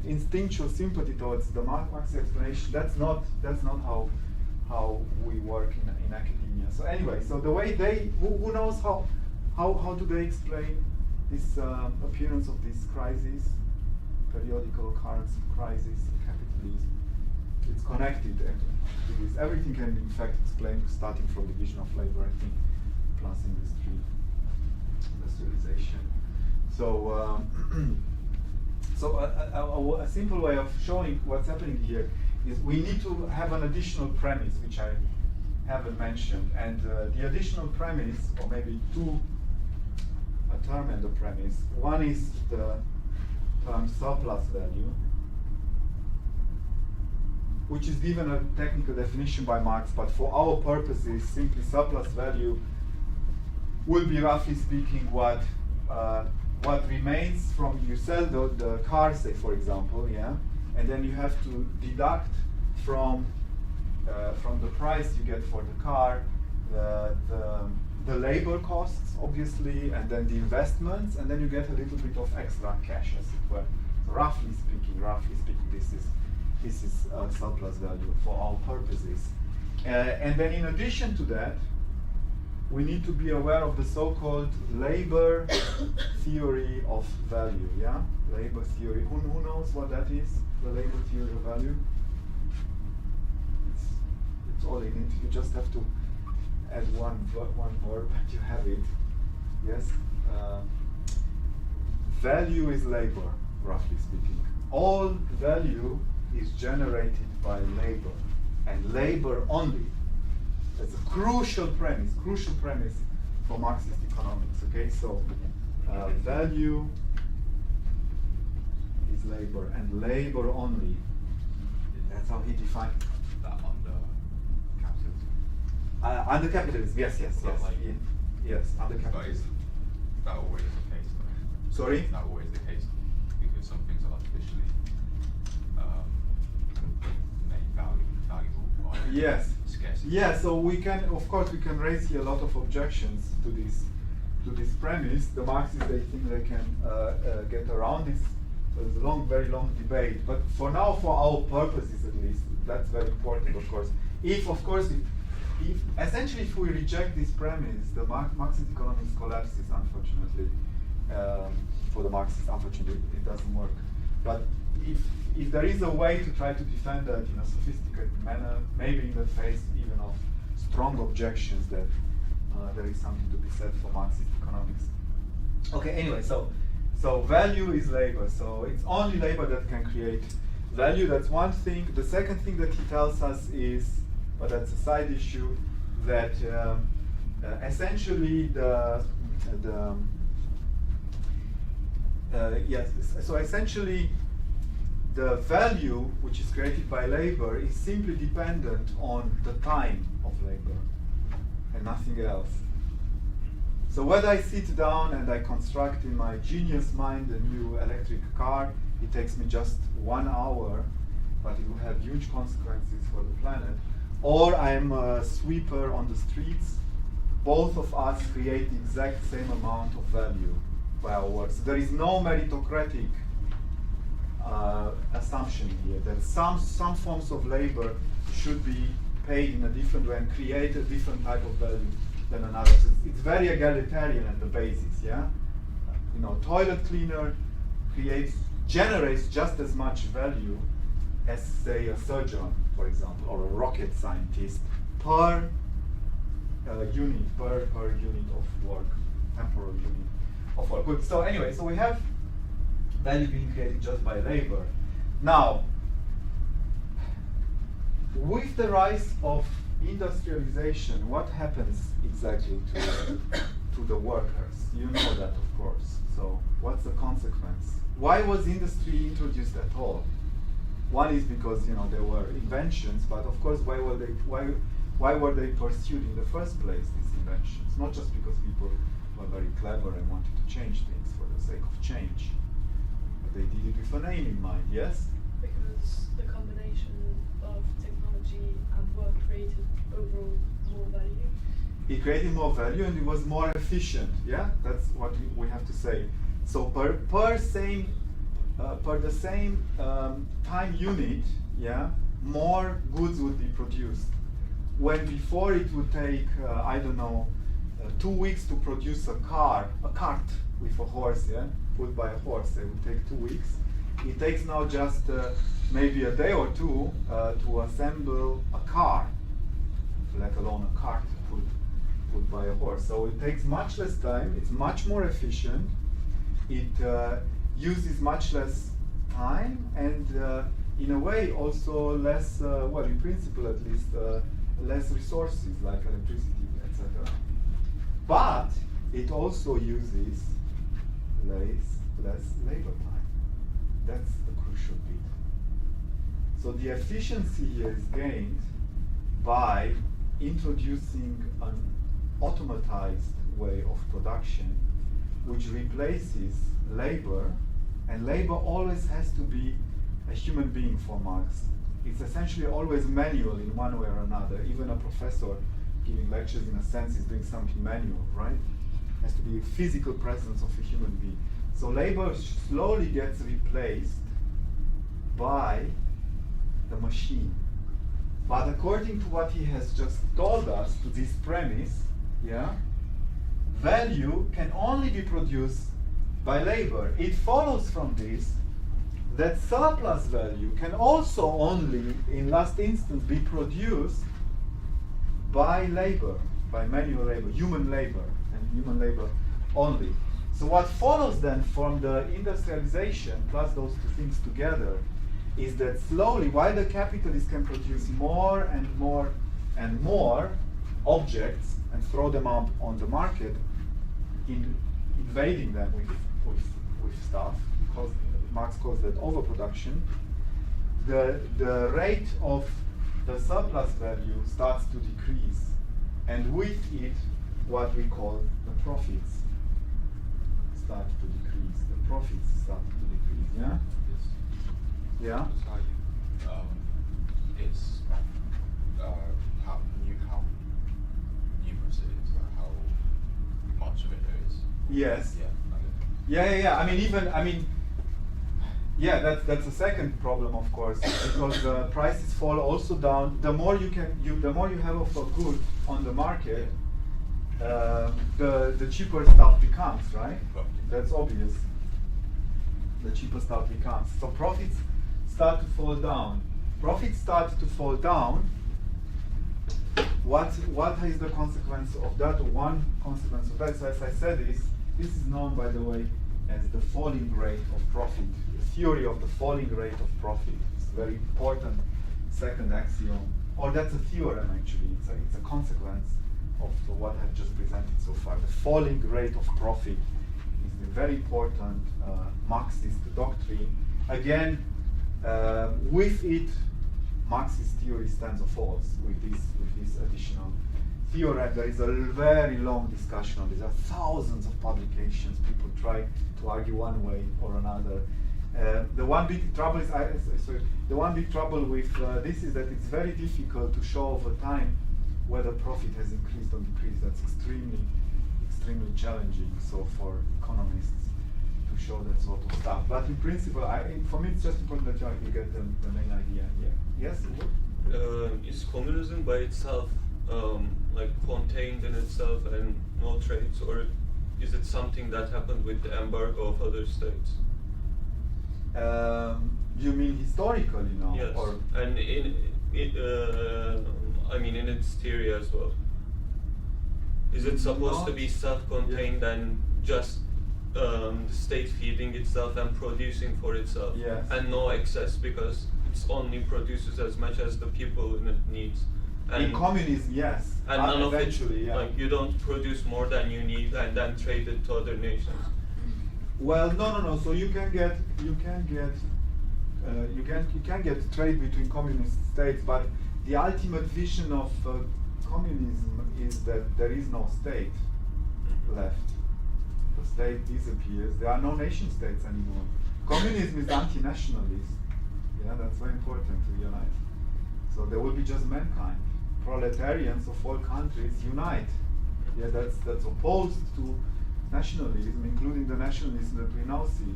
instinctual sympathy towards the Marxist explanation, that's not how we work in academia. So anyway, so the way who knows how do they explain this appearance of this crisis, periodical occurrence of crisis in capitalism? It's connected to this. Everything can be in fact explained starting from division of labor, I think, plus industrialization. So, a simple way of showing what's happening here is we need to have an additional premise, which I haven't mentioned. And the additional premise, or maybe a term and a premise. One is the term surplus value, which is given a technical definition by Marx, but for our purposes, simply surplus value will be, roughly speaking, what remains from, you sell the car, say, for example, yeah, and then you have to deduct from the price you get for the car the labor costs, obviously, and then the investments, and then you get a little bit of extra cash, as it were. So roughly speaking, this is surplus value for all purposes. And then in addition to that, we need to be aware of the so-called labor theory of value, yeah? Labor theory. Who knows what that is? The labor theory of value? It's all in it. You just have to add one verb and you have it. Yes? Value is labor, roughly speaking. All value is generated by labor, and labor only. That's a crucial premise for Marxist economics, okay? So, value is labor, and labor only. That's how he defined that under capitalism. under capitalism. Yes, But like- yes, under But capitalism. is that always the case though? Sorry? Is that always the case? Because some things are artificially made valuable by Yes. scarcity. Yeah, so we can, of course, we can raise here a lot of objections to this premise. The Marxists, they think they can get around this. There's a very long debate. But for now, for our purposes at least, that's very important, of course. If essentially if we reject this premise, the Marxist economics collapses, unfortunately. For the Marxists, unfortunately, it doesn't work. But if there is a way to try to defend that in a sophisticated manner, maybe in the face even of strong objections, that there is something to be said for Marxist economics. Okay, anyway, so value is labor. So it's only labor that can create value. That's one thing. The second thing that he tells us is, but that's a side issue, that essentially so essentially the value which is created by labor is simply dependent on the time of labor and nothing else. So whether I sit down and I construct in my genius mind a new electric car, it takes me just 1 hour, but it will have huge consequences for the planet, or I'm a sweeper on the streets, both of us create the exact same amount of value by our work. So there is no meritocratic assumption here that some forms of labor should be paid in a different way and create a different type of value than another. So it's very egalitarian at the basis, yeah? Toilet cleaner generates just as much value as, say, a surgeon, for example, or a rocket scientist per unit of work, temporal unit of work. Good. So anyway, so we have value being created just by labor. Now, with the rise of industrialization, what happens exactly to the workers? You know that, of course. So what's the consequence? Why was industry introduced at all? One is because there were inventions, but of course, why were they pursued in the first place? These inventions, not just because people were very clever and wanted to change things for the sake of change, but they did it with an aim in mind. Yes. Because the combination of technology and work created overall more value. It created more value and it was more efficient. Yeah, that's what we have to say. So per the same time unit, yeah, more goods would be produced. When before it would take 2 weeks to produce a cart with a horse, yeah, pulled by a horse. It would take 2 weeks. It takes now just maybe a day or two to assemble a car, let alone a cart pulled by a horse. So it takes much less time. It's much more efficient. It uses much less time, and in a way also less, well, in principle at least, less resources like electricity, etc. But it also uses less labor time. That's the crucial bit. So the efficiency here is gained by introducing an automatized way of production which replaces labor, and labor always has to be a human being for Marx. It's essentially always manual in one way or another. Even a professor giving lectures, in a sense, is doing something manual, right? It has to be a physical presence of a human being. So labor slowly gets replaced by the machine. But according to what he has just told us, to this premise, yeah, value can only be produced by labor. It follows from this that surplus value can also only, in last instance, be produced by labor, by manual labor, human labor, and human labor only. So what follows then from the industrialization, plus those two things together, is that slowly, while the capitalists can produce more and more and more objects and throw them up on the market, invading them with stuff, Marx calls that overproduction, the rate of the surplus value starts to decrease, and with it, what we call the profits start to decrease. The profits start to decrease. Yeah. Yeah. It's how you, it's how numerous it is, like how much of it there is. Yes. Yeah. Yeah. I mean, yeah. That's the second problem, of course, because prices fall also down. The more you have of a good on the market, the cheaper stuff becomes, right? That's obvious. The cheaper stuff becomes. So profits start to fall down. Profits start to fall down. What is the consequence of that? One consequence of that, so as I said, this is known, by the way, as the falling rate of profit. The theory of the falling rate of profit. It's a very important second axiom, or that's a theorem actually. It's a consequence of what I've just presented so far. The falling rate of profit is the very important Marxist doctrine. Again, with it, Marxist theory stands or falls with this additional theorem. There is a very long discussion on this. There are thousands of publications. People try to argue one way or another. The one big trouble is the one big trouble with this is that it's very difficult to show over time whether profit has increased or decreased. That's extremely challenging. So for economists to show that sort of stuff. But in principle, for me, it's just important that you get the main idea here. Yes. Is communism by itself like contained in itself and no traits, or is it something that happened with the embargo of other states? You mean historically now? Yes, Or and I mean in its theory as well. Is it supposed to be self-contained and just the state feeding itself and producing for itself, Yes. and no excess because it only produces as much as the people in it needs? And in communism, yes. and none of it, eventually, yeah. like you don't produce more than you need and then trade it to other nations. Well, no. So you can get trade between communist states, but the ultimate vision of communism is that there is no state left. The state disappears. There are no nation states anymore. Communism is anti-nationalist. Yeah, that's very important to realize. So there will be just mankind. Proletarians of all countries unite. Yeah, that's opposed to nationalism, including the nationalism that we now see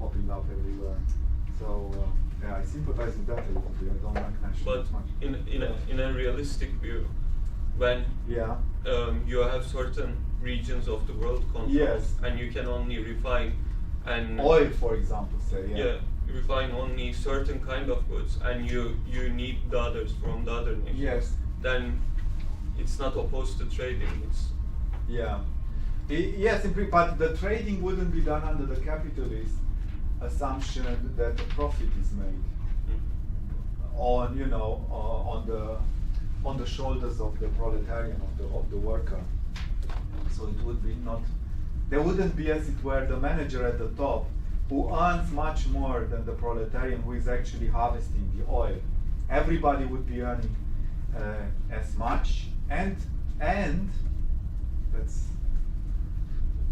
popping up everywhere. So yeah, I sympathize with that a little bit. I don't like nationalism But much. in a realistic view, when Yeah. you have certain regions of the world controlled, Yes. and you can only refine and Oil, for example, say. yeah, refine only certain kind of goods, and you need the others from the other nations. Yes. Then it's not opposed to trading. It's Yeah. Yes, but the trading wouldn't be done under the capitalist assumption that a profit is made on on the shoulders of the proletarian, of the worker. So it would be not. There wouldn't be, as it were, the manager at the top who earns much more than the proletarian who is actually harvesting the oil. Everybody would be earning as much, and that's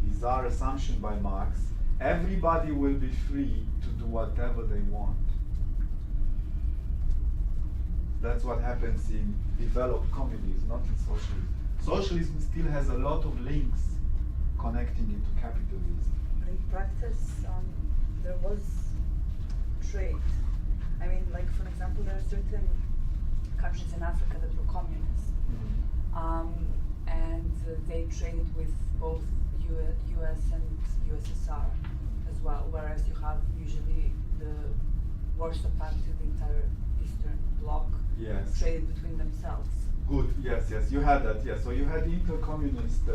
a bizarre assumption by Marx. Everybody will be free to do whatever they want. That's what happens in developed communism, not in socialism. Socialism still has a lot of links connecting it to capitalism. In practice, there was trade. I mean, like for example, there are certain countries in Africa that were communist, and they traded with both US and USSR as well. Whereas you have usually the Warsaw Pact to the entire Eastern Bloc Yes. traded between themselves. Good. Yes. You had that. Yes. So you had inter-communist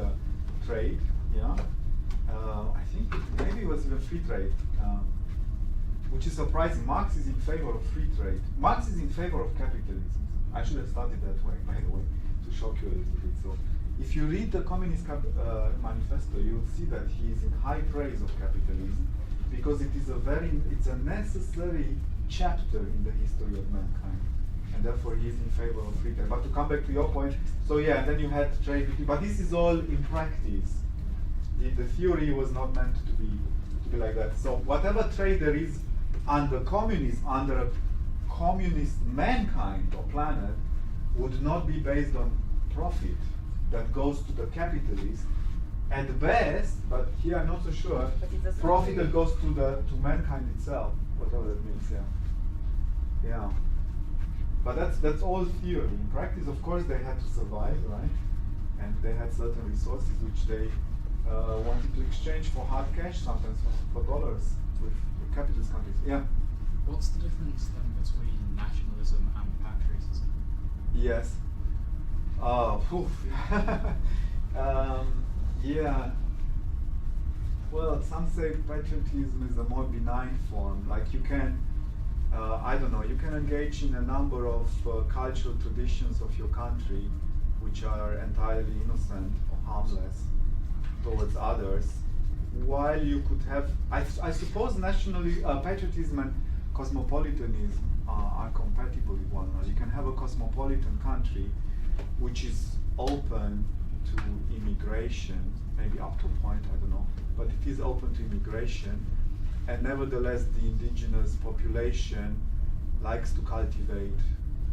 trade. Yeah. I think maybe it was even free trade, which is surprising. Marx is in favor of free trade. Marx is in favor of capitalism. I should have started that way, by the way, to shock you a little bit. So, if you read the Communist Manifesto, you will see that he is in high praise of capitalism because it's a necessary chapter in the history of mankind, and therefore he is in favor of free trade. But to come back to your point, so yeah, and then you had trade between, but this is all in practice. The theory was not meant to be like that. So whatever trade there is under communism, under a communist mankind or planet, would not be based on profit that goes to the capitalist. At best, but here I'm not so sure, But it doesn't profit really- that goes to mankind itself, whatever that means, yeah. Yeah. But that's all theory. In practice, of course, they had to survive, right? And they had certain resources which they wanted to exchange for hard cash, sometimes for dollars with capitalist countries. Yeah. What's the difference then between nationalism and patriotism? Yes. Poof. Yeah. Well, some say patriotism is a more benign form. Like you can, I don't know, you can engage in a number of cultural traditions of your country which are entirely innocent or harmless towards others, while you could have, I suppose patriotism and cosmopolitanism are compatible with one another. You can have a cosmopolitan country which is open to immigration, maybe up to a point, I don't know, but it is open to immigration, and nevertheless the indigenous population likes to cultivate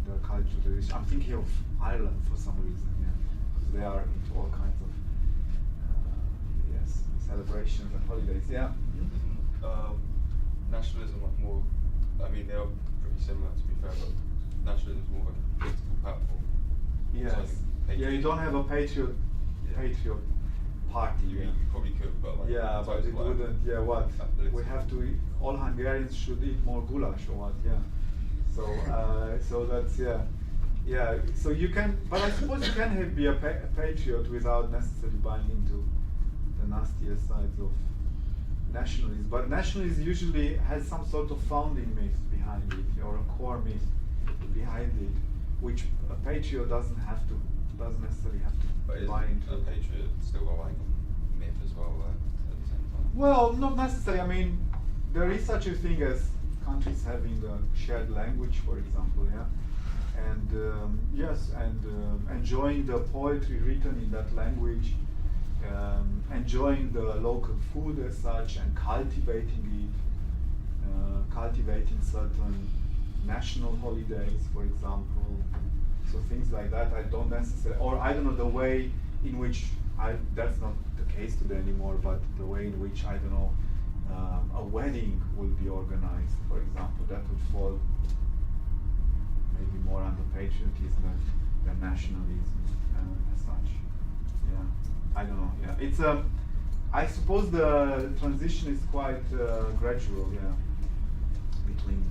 the cultural tradition. I'm thinking of Ireland for some reason, yeah, because they are into all kinds of celebrations and holidays, yeah. Nationalism like more, I mean they are pretty similar to be fair, but nationalism is more like a political platform. Yes. So Yeah, you don't have a patriot party. You probably could, but like Yeah, but it wouldn't. Yeah, what? We have to eat, all Hungarians should eat more goulash or what? Yeah. So so that's yeah. So you can, but I suppose you can be a patriot without necessarily buying into the nastier sides of nationalism. But nationalism usually has some sort of founding myth behind it, or a core myth behind it, which a patriot doesn't necessarily have to But buy isn't into. a patriot still got like myth as well at the same time? Well, not necessarily. I mean, there is such a thing as countries having a shared language, for example, yeah, and yes, and enjoying the poetry written in that language, enjoying the local food as such, and cultivating it, cultivating certain national holidays, for example. So things like that, I don't necessarily, or I don't know the way in which that's not the case today anymore, but the way in which, I don't know, a wedding will be organized, for example, that would fall maybe more under patriotism than nationalism as such. Yeah, I don't know. Yeah, it's I suppose the transition is quite gradual. Yeah, between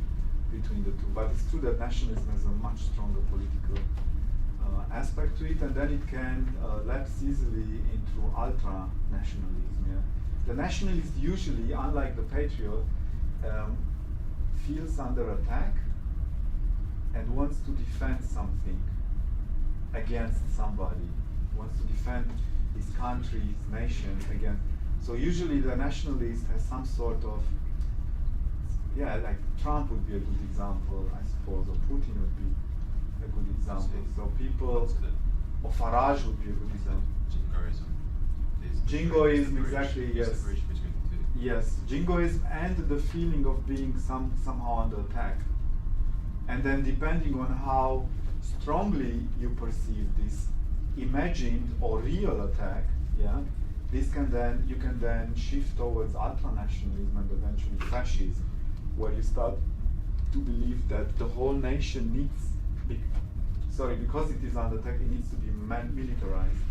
the two. But it's true that nationalism has a much stronger political aspect to it, and then it can lapse easily into ultra-nationalism. Yeah? The nationalist usually, unlike the patriot, feels under attack and wants to defend something against somebody, wants to defend his country, his nation against. So usually the nationalist has some sort of, yeah, like Trump would be a good example, I suppose, or Putin would be a good example. So people, or Farage would be a good example. Jingoism, exactly, yes. The bridge between the two. Yes, jingoism and the feeling of being somehow under attack. And then depending on how strongly you perceive this imagined or real attack, yeah, you can then shift towards ultranationalism and eventually fascism, where you start to believe that the whole nation needs, because it is under attack, it needs to be militarized.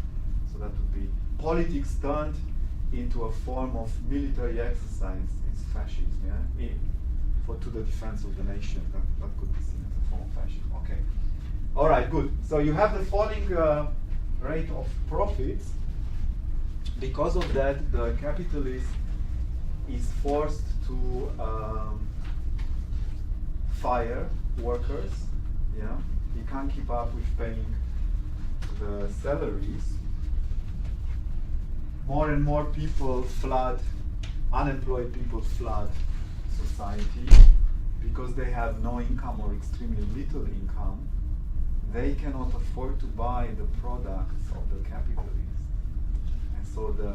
So that would be politics turned into a form of military exercise. It's fascism, yeah, to the defense of the nation. That could be seen as a form of fascism. Okay. All right, good. So you have the falling rate of profits. Because of that, the capitalist is forced to fire workers. Yeah, he can't keep up with paying the salaries. More and more people unemployed people flood society because they have no income or extremely little income, they cannot afford to buy the products of the capitalist. And so the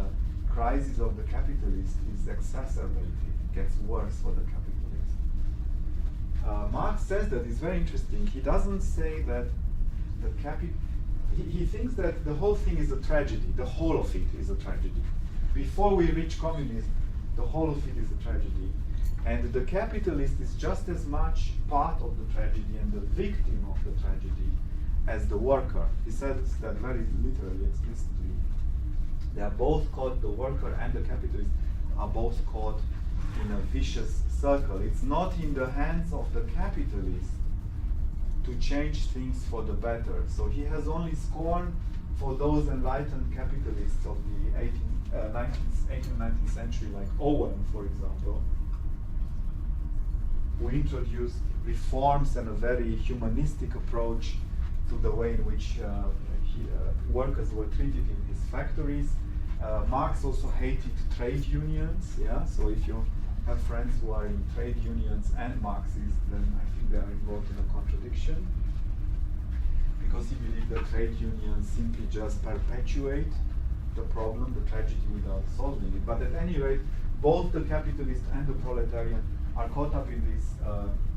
crisis of the capitalist is exacerbated, it gets worse for the capitalist. Marx says that, it's very interesting. He doesn't say that he thinks that the whole thing is a tragedy, the whole of it is a tragedy. Before we reach communism, the whole of it is a tragedy. And the capitalist is just as much part of the tragedy and the victim of the tragedy as the worker. He says that very literally, explicitly. They are both caught, the worker and the capitalist are both caught in a vicious circle. It's not in the hands of the capitalist to change things for the better. So he has only scorn for those enlightened capitalists of the 18th, 19th century, like Owen, for example, who introduced reforms and a very humanistic approach to the way in which workers were treated in his factories. Marx also hated trade unions. Yeah, so if you have friends who are in trade unions and Marxists, then I think they are involved in a contradiction, because he believed that trade unions simply just perpetuate the problem, the tragedy, without solving it. But at any rate, both the capitalist and the proletarian are caught up in this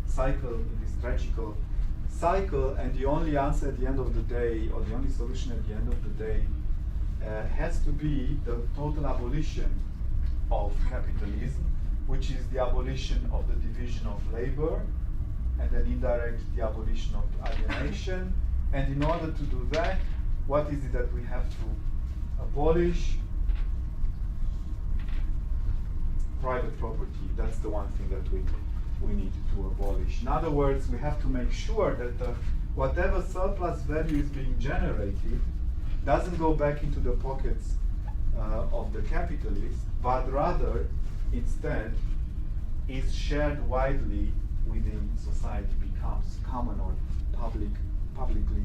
cycle, in this tragical cycle, and the only answer at the end of the day, or the only solution at the end of the day, has to be the total abolition of capitalism, which is the abolition of the division of labor, and then indirectly the abolition of alienation. And in order to do that, what is it that we have to abolish? Private property. That's the one thing that we need to abolish. In other words, we have to make sure that whatever surplus value is being generated doesn't go back into the pockets of the capitalists, but rather instead is shared widely within society, becomes common or publicly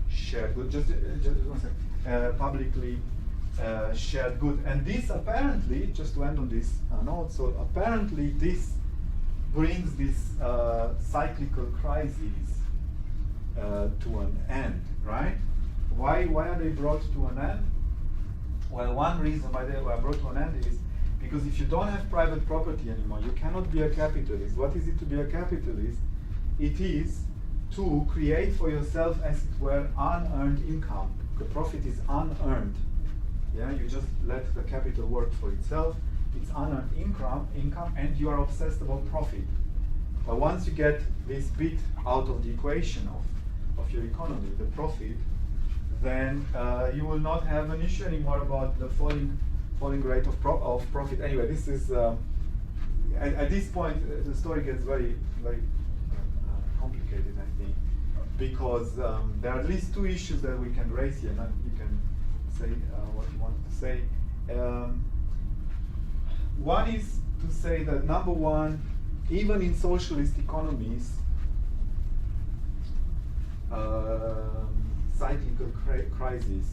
shared good. Just one second. Publicly shared good. And this apparently, just to end on this note, so apparently this brings this cyclical crisis to an end, right? Why are they brought to an end? Well, one reason why they were brought to an end is because if you don't have private property anymore, you cannot be a capitalist. What is it to be a capitalist? It is to create for yourself, as it were, unearned income. The profit is unearned. Yeah, you just let the capital work for itself. It's unearned income, and you are obsessed about profit. But once you get this bit out of the equation of your economy, the profit, then you will not have an issue anymore about the falling rate of profit. Anyway, this is at this point the story gets very complicated, I think, because there are at least two issues that we can raise here, and you can say what you wanted to say. One is to say that, number one, even in socialist economies, cyclical crises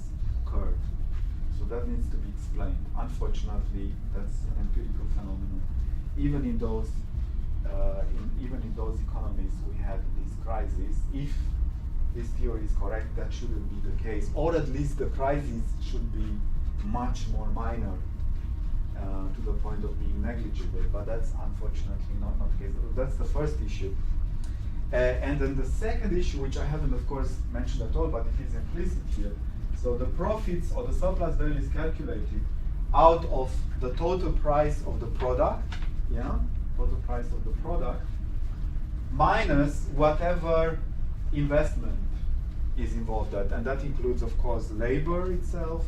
occurred. So that needs to be explained. Unfortunately, that's an empirical phenomenon. Even in those economies, we had this crisis. If this theory is correct, that shouldn't be the case, or at least the crisis should be much more minor, to the point of being negligible. But that's unfortunately not the case. That's the first issue. And then the second issue, which I haven't, of course, mentioned at all, but it is implicit here. So the profits or the surplus value is calculated out of the total price of the product, yeah, total price of the product, minus whatever investment is involved at, and that includes, of course, labor itself,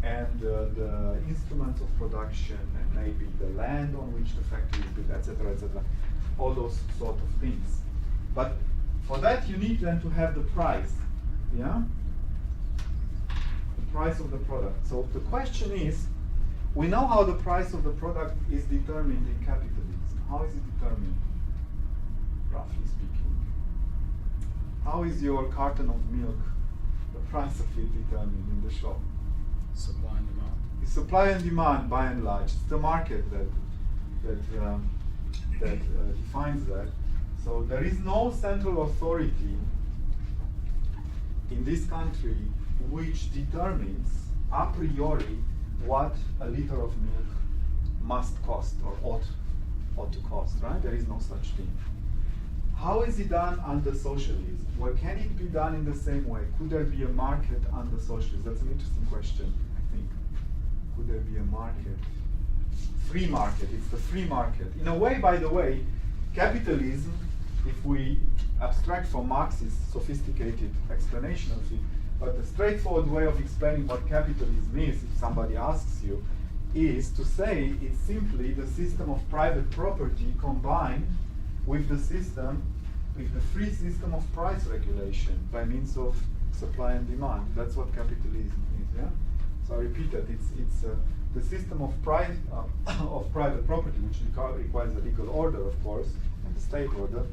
and the instruments of production, and maybe the land on which the factory is built, etc., etc., all those sort of things. But for that, you need then to have the price, yeah, the price of the product. So the question is, we know how the price of the product is determined in capitalism. How is it determined, roughly speaking? How is your carton of milk, the price of it determined in the shop? Supply and demand. It's supply and demand, by and large. It's the market that defines that. So there is no central authority in this country which determines a priori what a liter of milk must cost or ought to cost, right? There is no such thing. How is it done under socialism? Well, can it be done in the same way? Could there be a market under socialism? That's an interesting question, I think. Could there be a market? Free market, it's the free market. In a way, by the way, capitalism, if we abstract from Marx's sophisticated explanation of it, but a straightforward way of explaining what capitalism is, if somebody asks you, is to say it's simply the system of private property combined with the free system of price regulation by means of supply and demand. That's what capitalism is. Yeah. So I repeat that it's the system of of private property, which requires a legal order, of course, and the state order,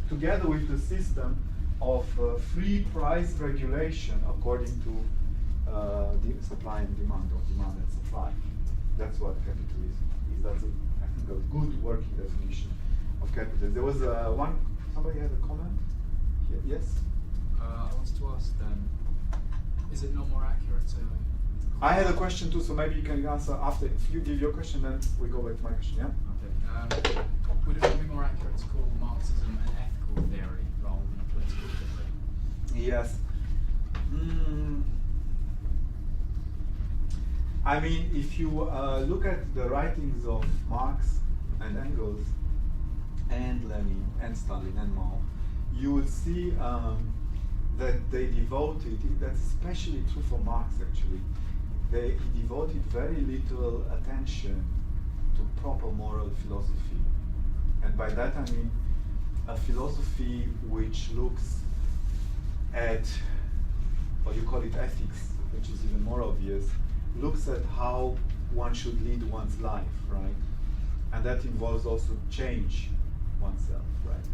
together with the system of free price regulation according to the supply and demand, or demand and supply. That's what capitalism is. That's I think a good working definition of capitalism. There was somebody had a comment here. Yes. I wanted to ask then, is it not more accurate to? I had a question too, so maybe you can answer after. If you give your question, then we go back to my question. Yeah. Okay. Would it not be more accurate to call Marxism an ethical theory rather than a political theory? Yes. I mean, if you look at the writings of Marx and Engels and Lenin and Stalin and Mao, you will see that they devoted, that's especially true for Marx actually, he devoted very little attention to proper moral philosophy. And by that I mean a philosophy which looks at, or you call it ethics, which is even more obvious, looks at how one should lead one's life, right? And that involves also change oneself, right?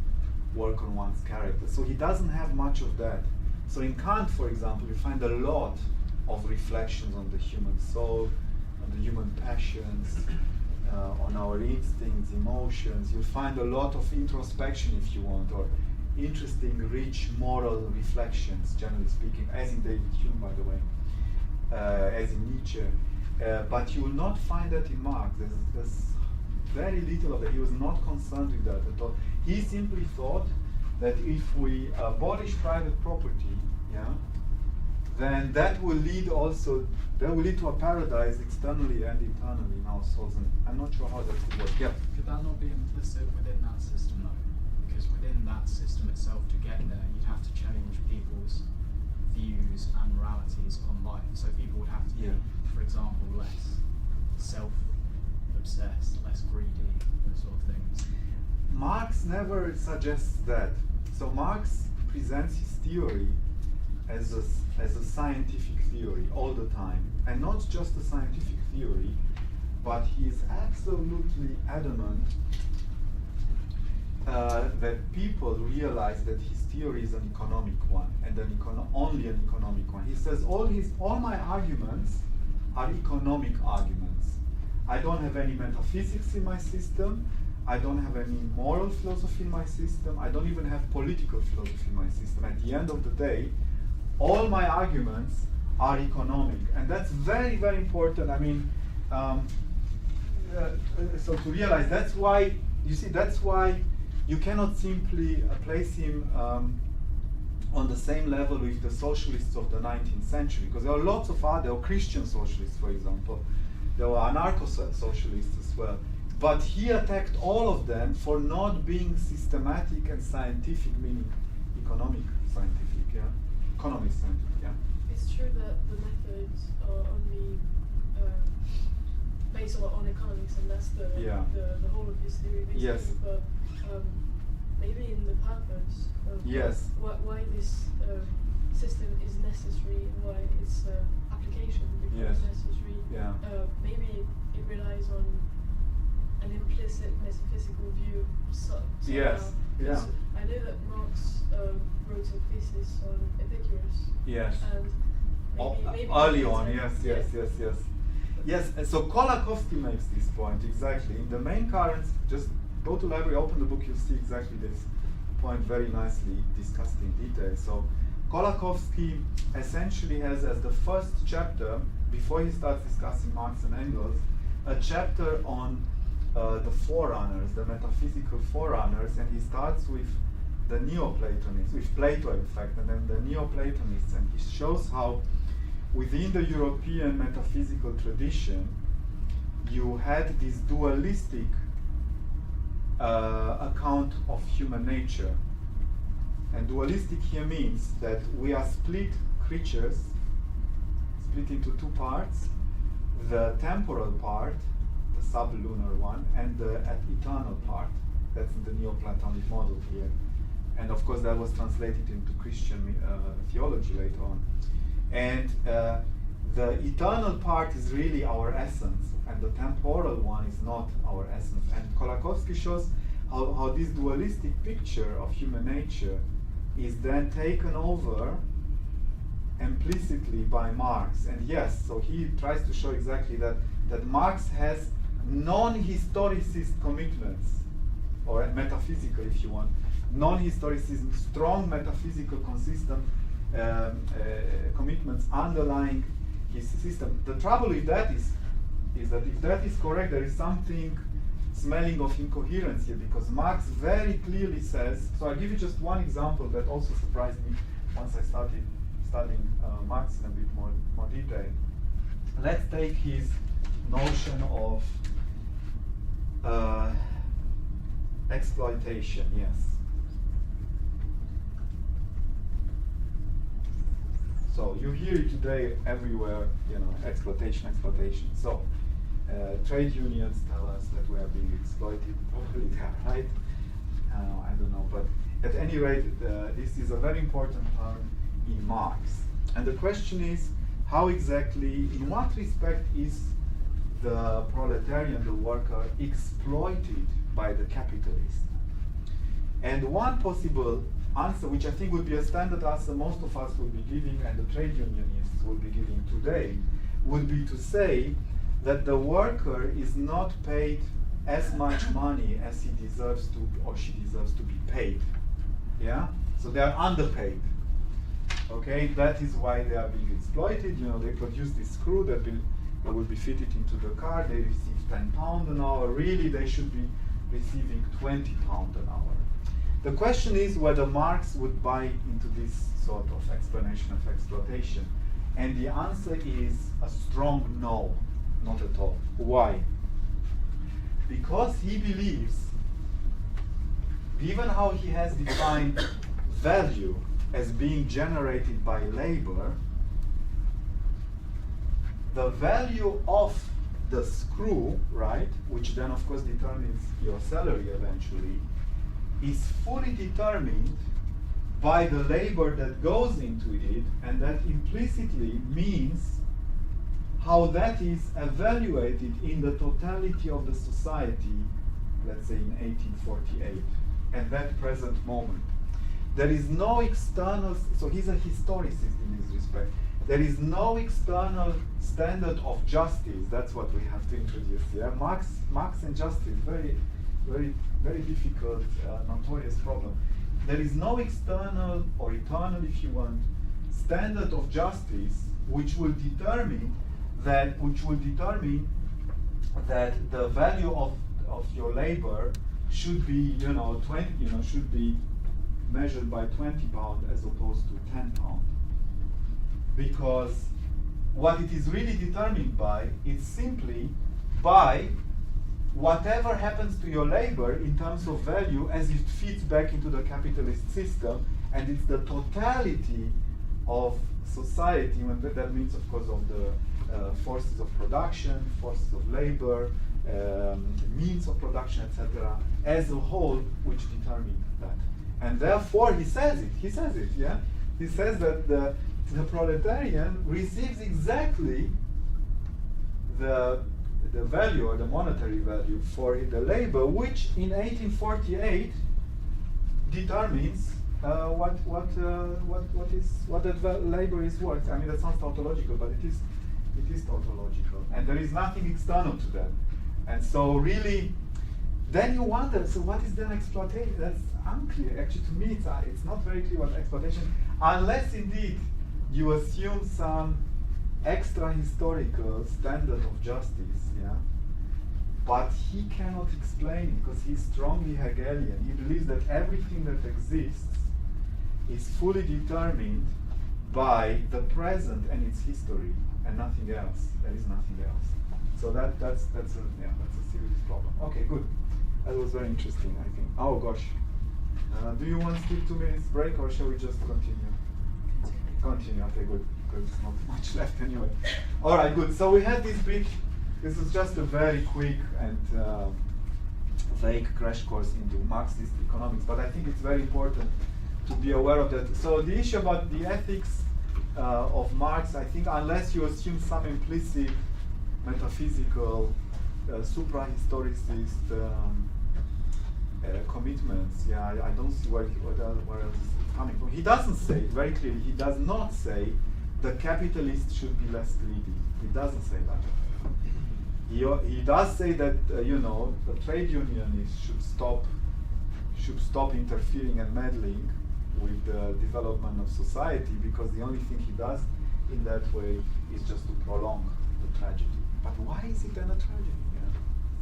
Work on one's character. So he doesn't have much of that. So in Kant, for example, you find a lot of reflections on the human soul, on the human passions, on our instincts, emotions. You find a lot of introspection, if you want, or interesting, rich moral reflections, generally speaking, as in David Hume, by the way, as in Nietzsche. But you will not find that in Marx. There's very little of it. He was not concerned with that at all. He simply thought that if we abolish private property, yeah, then that will lead to a paradise externally and internally in our souls. And I'm not sure how that could work. Yeah. Could that not be implicit within that system though? Because within that system itself, to get there, you'd have to change people's views and moralities on life. So people would have to be, for example, less self-obsessed, less greedy, those sort of things. Marx never suggests that. So Marx presents his theory as a scientific theory all the time. And not just a scientific theory, but he is absolutely adamant that people realize that his theory is an economic one, and only an economic one. He says all my arguments are economic arguments. I don't have any metaphysics in my system. I don't have any moral philosophy in my system. I don't even have political philosophy in my system. At the end of the day, all my arguments are economic, and that's very, very important. I mean, so to realize that's why you cannot simply place him on the same level with the socialists of the 19th century, because there are lots of other Christian socialists, for example. There were anarcho-socialists as well. But he attacked all of them for not being systematic and scientific, meaning economic scientific, yeah? Economic scientific, yeah? It's true that the methods are only based on economics, and that's the whole of his theory, basically. Yes. But maybe in the purpose of yes. why this system is necessary and why its application becomes necessary. Yeah. Maybe it relies on an implicit metaphysical view. Yes. Yeah. I know that Marx wrote a thesis on Epicurus. Yes. And maybe early on, yes. Yes, and so Kolakowski makes this point exactly. In the main currents, just go to library, open the book, you'll see exactly this point very nicely discussed in detail. So Kolakowski essentially has as the first chapter, before he starts discussing Marx and Engels, a chapter on the forerunners, the metaphysical forerunners, and he starts with the Neoplatonists, with Plato in fact, and then the Neoplatonists, and he shows how within the European metaphysical tradition you had this dualistic account of human nature. And dualistic here means that we are split creatures, split into two parts, the temporal part, the sublunar one, and the eternal part. That's in the Neoplatonic model here. And of course that was translated into Christian theology later on. And the eternal part is really our essence, and the temporal one is not our essence. And Kolakowski shows how this dualistic picture of human nature is then taken over implicitly by Marx. And yes, so he tries to show exactly that Marx has non-historicist commitments, or metaphysical if you want, non-historicism, strong metaphysical consistent commitments underlying his system. The trouble with that is that if that is correct, there is something smelling of incoherence here, because Marx very clearly says, so I'll give you just one example that also surprised me once I started studying Marx in a bit more detail. Let's take his notion of exploitation, yes. So you hear it today everywhere, exploitation. So trade unions tell us that we are being exploited. Probably they are right. I don't know, but at any rate, this is a very important term in Marx. And the question is, how exactly, in what respect is the proletarian, the worker, exploited by the capitalist? And one possible answer, which I think would be a standard answer most of us will be giving, and the trade unionists will be giving today, would be to say that the worker is not paid as much money as he deserves to, or she deserves to be paid. Yeah? So they are underpaid. Okay? That is why they are being exploited. They produce this screw that will be fitted into the car. They receive £10 an hour. Really, they should be receiving £20 an hour. The question is whether Marx would buy into this sort of explanation of exploitation. And the answer is a strong no, not at all. Why? Because he believes, given how he has defined value as being generated by labor, the value of the screw, right, which then of course determines your salary eventually, is fully determined by the labor that goes into it, and that implicitly means how that is evaluated in the totality of the society, let's say in 1848, at that present moment. There is no external, so he's a historicist in this respect, there is no external standard of justice. That's what we have to introduce here. Marx and justice, very, very, very difficult, notorious problem. There is no external or eternal, if you want, standard of justice which will determine that the value of your labor should be, should be measured by £20 as opposed to £10. Because what it is really determined by is simply by whatever happens to your labor in terms of value as it fits back into the capitalist system, and it's the totality of society, and that means of course of the forces of production, forces of labor, means of production, etc., as a whole, which determine that. And therefore he says it, yeah? He says that the proletarian receives exactly the value, or the monetary value, for the labor, which in 1848 determines what that labor is worth. I mean, that sounds tautological, but it is tautological, and there is nothing external to that. And so really, then you wonder, so what is then exploitation? That's unclear. Actually, to me, it's not very clear what exploitation, unless indeed you assume some extra historical standard of justice, yeah. But he cannot explain it because he's strongly Hegelian. He believes that everything that exists is fully determined by the present and its history, and nothing else. There is nothing else. So that's a serious problem. Okay, good. That was very interesting, I think. Oh gosh. Do you want to take 2 minutes break, or shall we just continue? Continue. Okay, good. Because there's not much left anyway. All right, good. So we had this big. This is just a very quick and vague crash course into Marxist economics, but I think it's very important to be aware of that. So the issue about the ethics of Marx, I think, unless you assume some implicit metaphysical, supra-historicist commitments, I don't see where else it's coming from. He doesn't say, very clearly, he does not say the capitalist should be less greedy. He doesn't say that. He does say that the trade unionists should stop interfering and meddling with the development of society, because the only thing he does in that way is just to prolong the tragedy. But why is it then a tragedy? Yeah?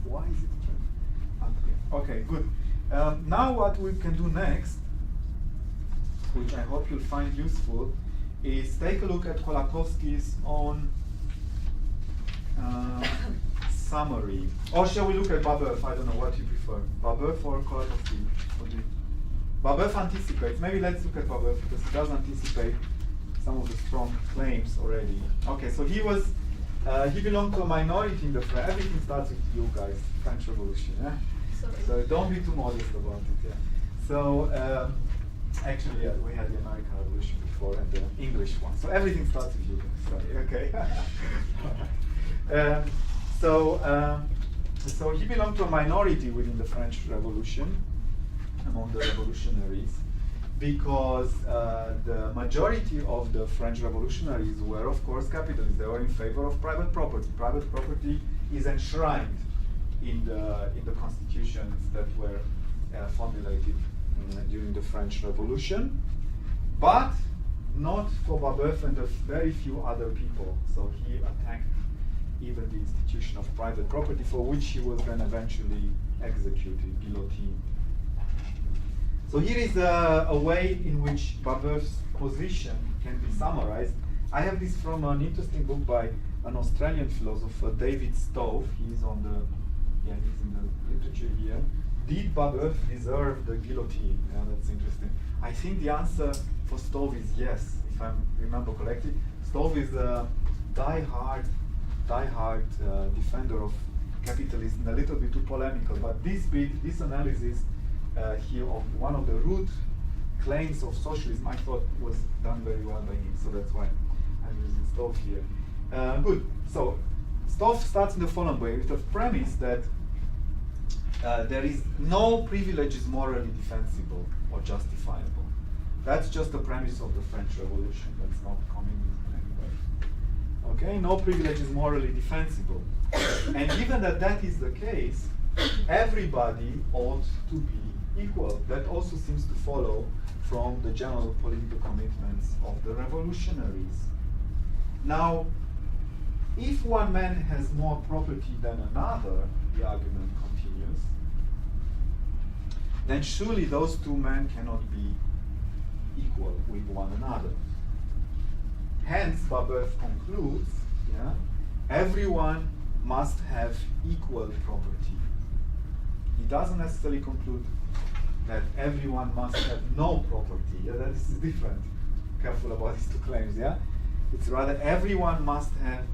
Why is it a tragedy? Unclear. Okay, good. Now what we can do next, which I hope you'll find useful, is take a look at Kolakowski's own summary. Or shall we look at Babeuf? I don't know what you prefer. Babeuf or Kolakowski? Babeuf anticipates. Maybe let's look at Babeuf, because he does anticipate some of the strong claims already. Okay, so he belonged to a minority in the French. Everything starts with you guys, French Revolution. Yeah? Sorry. So don't be too modest about it. Yeah. So actually, we had the American Revolution before and the English one. So everything starts with you guys. Sorry. Okay. So he belonged to a minority within the French Revolution, among the revolutionaries, because the majority of the French revolutionaries were, of course, capitalists. They were in favor of private property. Private property is enshrined in the constitutions that were formulated during the French Revolution, but not for Babeuf and a very few other people. So he attacked even the institution of private property, for which he was then eventually executed, guillotined. So here is a way in which Babeuf's position can be summarized. I have this from an interesting book by an Australian philosopher, David Stove. He's in the literature here. Did Babeuf deserve the guillotine? Yeah, that's interesting. I think the answer for Stove is yes, if I remember correctly. Stove is a die-hard defender of capitalism, a little bit too polemical, but this analysis here of one of the root claims of socialism, I thought was done very well by him, so that's why I'm using Stove here. Good. So Stove starts in the following way, with the premise that there is no privilege is morally defensible or justifiable. That's just the premise of the French Revolution. That's not communism anyway. Okay, no privilege is morally defensible. And given that that is the case, everybody ought to be equal. That also seems to follow from the general political commitments of the revolutionaries. Now, if one man has more property than another, the argument continues, then surely those two men cannot be equal with one another. Hence, Babeuf concludes, everyone must have equal property. He doesn't necessarily conclude that everyone must have no property. That is different. Careful about these two claims. It's rather everyone must have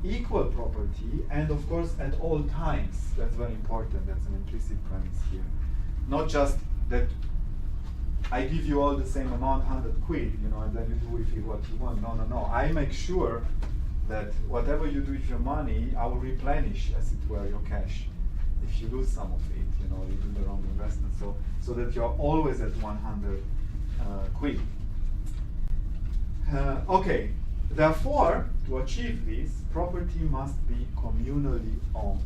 equal property, and of course at all times. That's very important. That's an implicit premise here. Not just that I give you all the same amount, 100 quid, and then you do with it what you want. No. I make sure that whatever you do with your money, I will replenish, as it were, your cash. If you lose some of it, you do the wrong investment, so that you're always at 100 quid. Okay, therefore, to achieve this, property must be communally owned,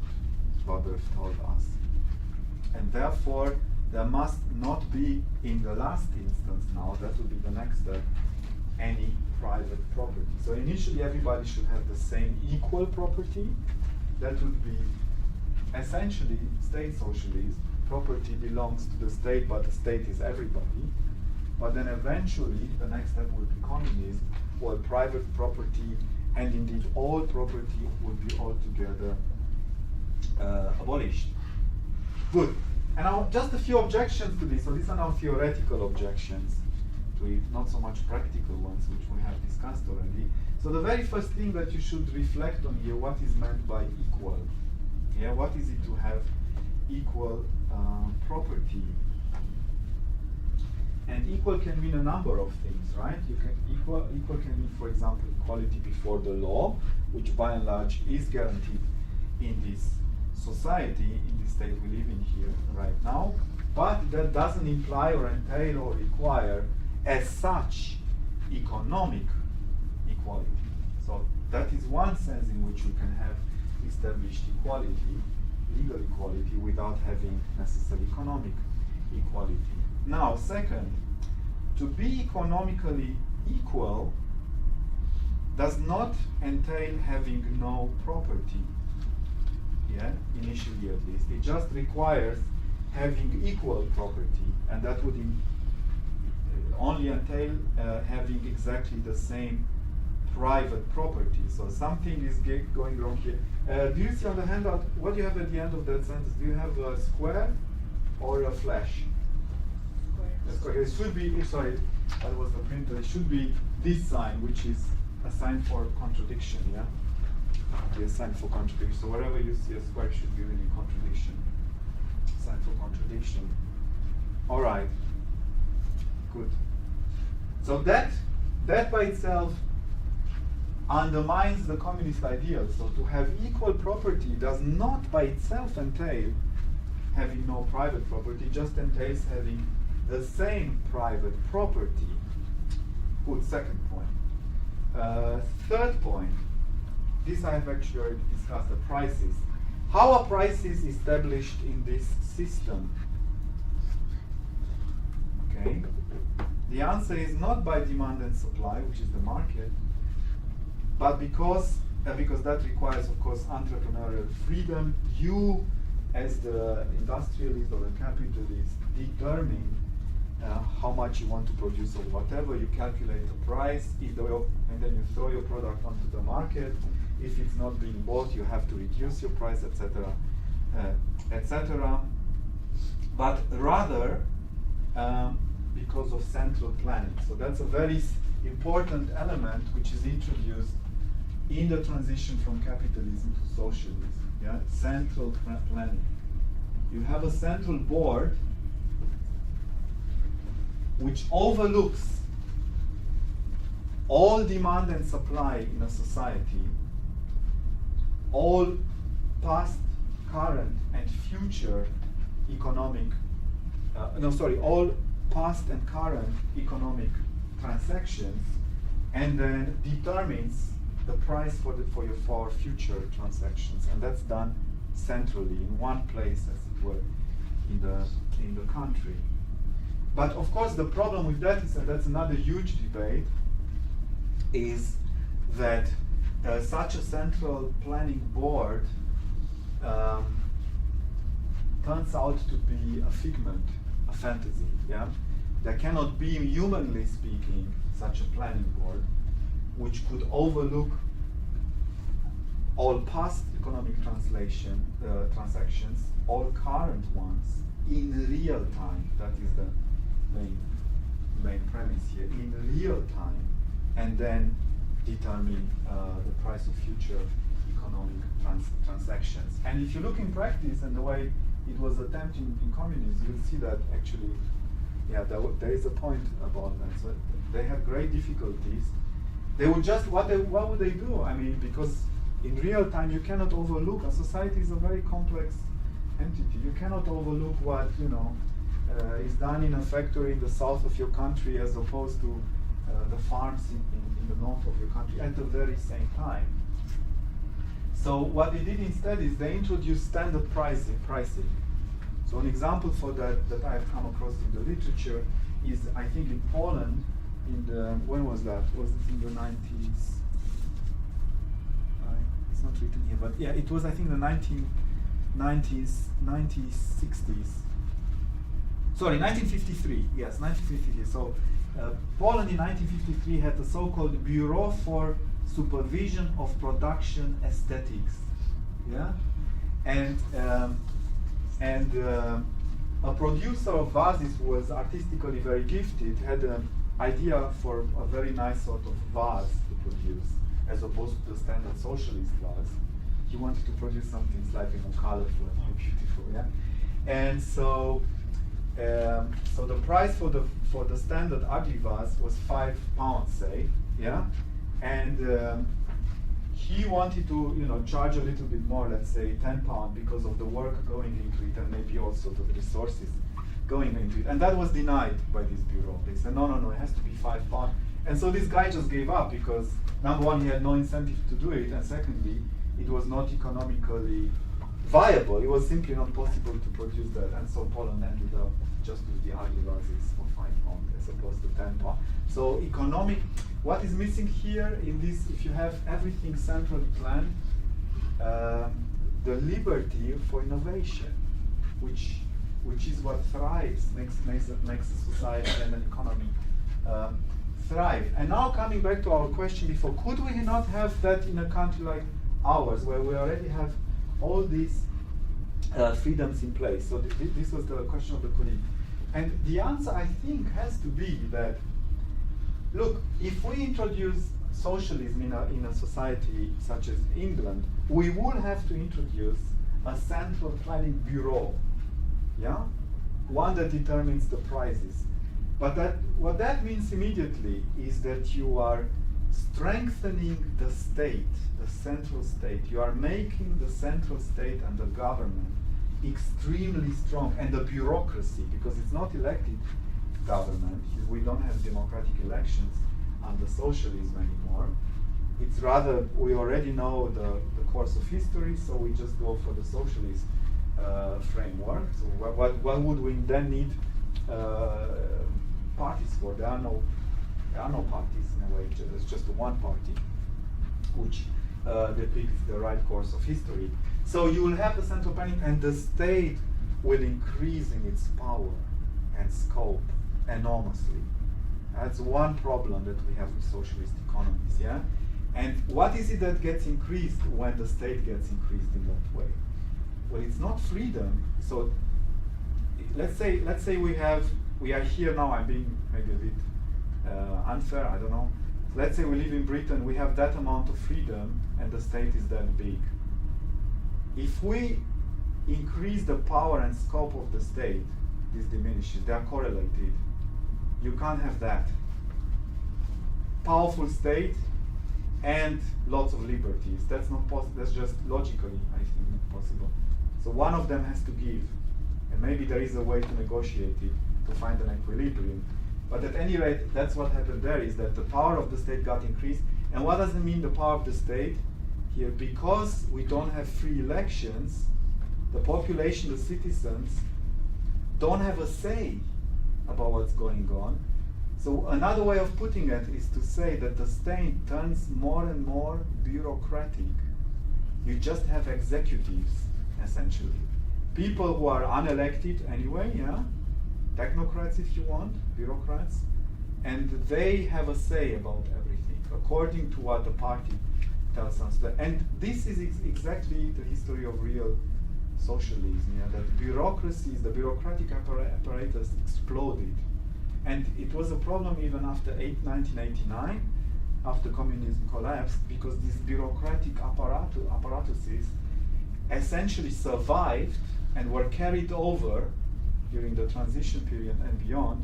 Babeuf told us. And therefore, there must not be, in the last instance now, that would be the next step, any private property. So initially everybody should have the same equal property. That would be essentially state socialism. Property belongs to the state, but the state is everybody. But then eventually the next step would be communism, where private property and indeed all property would be altogether abolished. Good. And now just a few objections to this. So these are now theoretical objections to it, not so much practical ones, which we have discussed already. So the very first thing that you should reflect on here, what is meant by equal? Yeah, what is it to have equal property? And equal can mean a number of things, right? You can equal can mean, for example, equality before the law, which by and large is guaranteed in this society, in the state we live in here right now. But that doesn't imply or entail or require, as such, economic equality. So that is one sense in which you can have established equality, legal equality, without having necessarily economic equality. Now, second, to be economically equal does not entail having no property, yeah, initially at least. It just requires having equal property, and that would only entail having exactly the same private property. So something is going wrong here. Do you see on the handout, what do you have at the end of that sentence? Do you have a square or a flash? Square. It should be, sorry, that was the printer. It should be this sign, which is a sign for contradiction, yeah? A sign for contradiction. So wherever you see a square, it should be really contradiction. Sign for contradiction. All right. Good. So that by itself undermines the communist ideal. So to have equal property does not by itself entail having no private property, just entails having the same private property. Good, second point. Third point, this I have actually already discussed, the prices. How are prices established in this system? Okay. The answer is not by demand and supply, which is the market, but because that requires, of course, entrepreneurial freedom. You, as the industrialist or the capitalist, determine how much you want to produce or whatever. You calculate the price, and then you throw your product onto the market. If it's not being bought, you have to reduce your price, etc., etc. But rather, because of central planning. So that's a very important element which is introduced in the transition from capitalism to socialism. Yeah, central planning. You have a central board which overlooks all demand and supply in a society, all past, current, and future economic, all past and current economic transactions, and then determines the price for future transactions, and that's done centrally in one place, as it were, in the country. But of course, the problem with that is, and that's another huge debate, is that such a central planning board turns out to be a figment, a fantasy. Yeah, there cannot be, humanly speaking, such a planning board which could overlook all past economic transactions, all current ones in real time. That is the main premise here, in real time, and then determine the price of future economic transactions. And if you look in practice and the way it was attempted in communism, you'll see that actually, yeah, there is a point about that. So they have great difficulties. They would just, what would they do? I mean, because in real time you cannot overlook, a society is a very complex entity. You cannot overlook what, is done in a factory in the south of your country as opposed to the farms in the north of your country at the very same time. So what they did instead is they introduced standard pricing. So an example for that that I've come across in the literature is, I think, in Poland, in the, when was that? Was it in the 90s? It's not written here, but yeah, it was, I think, the 1960s. Sorry, 1953. Yes, 1953. So Poland in 1953 had the so-called Bureau for Supervision of Production Aesthetics. Yeah, and a producer of vases who was artistically very gifted had an idea for a very nice sort of vase to produce, as opposed to the standard socialist vase. He wanted to produce something slightly more colorful and more beautiful. Yeah, and so the price for the standard ugly vase was £5, say. Yeah, and he wanted to, charge a little bit more, let's say £10, because of the work going into it and maybe also the resources going into it. And that was denied by this bureau. They said, no, it has to be £5. And so this guy just gave up because, number one, he had no incentive to do it, and secondly, it was not economically viable. It was simply not possible to produce that. And so Poland ended up just with the ugly vases for £5 as opposed to £10. So what is missing here in this, if you have everything centrally planned, the liberty for innovation, which is what thrives, makes a society and an economy thrive. And now coming back to our question before, could we not have that in a country like ours, where we already have all these freedoms in place? So this was the question of the colleague. And the answer, I think, has to be that, look, if we introduce socialism in a society such as England, we would have to introduce a central planning bureau, yeah, one that determines the prices. But what that means immediately is that you are strengthening the state, the central state. You are making the central state and the government extremely strong, and the bureaucracy, because it's not elected government. We don't have democratic elections under socialism anymore. It's rather, we already know the course of history, so we just go for the socialist framework. So what would we then need parties for? There are no parties in a way. There's just one party which depicts the right course of history. So you will have the central planning, and the state will increase in its power and scope enormously. That's one problem that we have with socialist economies, yeah? And what is it that gets increased when the state gets increased in that way? Well, it's not freedom. So let's say we are here now, I'm being maybe a bit unfair, I don't know. Let's say we live in Britain, we have that amount of freedom, and the state is that big. If we increase the power and scope of the state, this diminishes. They are correlated. You can't have that. Powerful state and lots of liberties. That's not possible. That's just logically, I think, not possible. So one of them has to give, and maybe there is a way to negotiate it, to find an equilibrium. But at any rate, that's what happened there, is that the power of the state got increased. And what does it mean, the power of the state? Here, because we don't have free elections, the population, the citizens, don't have a say about what's going on. So another way of putting it is to say that the state turns more and more bureaucratic. You just have executives, essentially. People who are unelected anyway, yeah? Technocrats if you want, bureaucrats, and they have a say about everything, according to what the party tells us. And this is exactly the history of real socialism, yeah? That bureaucracies, the bureaucratic apparatus exploded. And it was a problem even after 1989, after communism collapsed, because these bureaucratic apparatuses essentially survived and were carried over during the transition period and beyond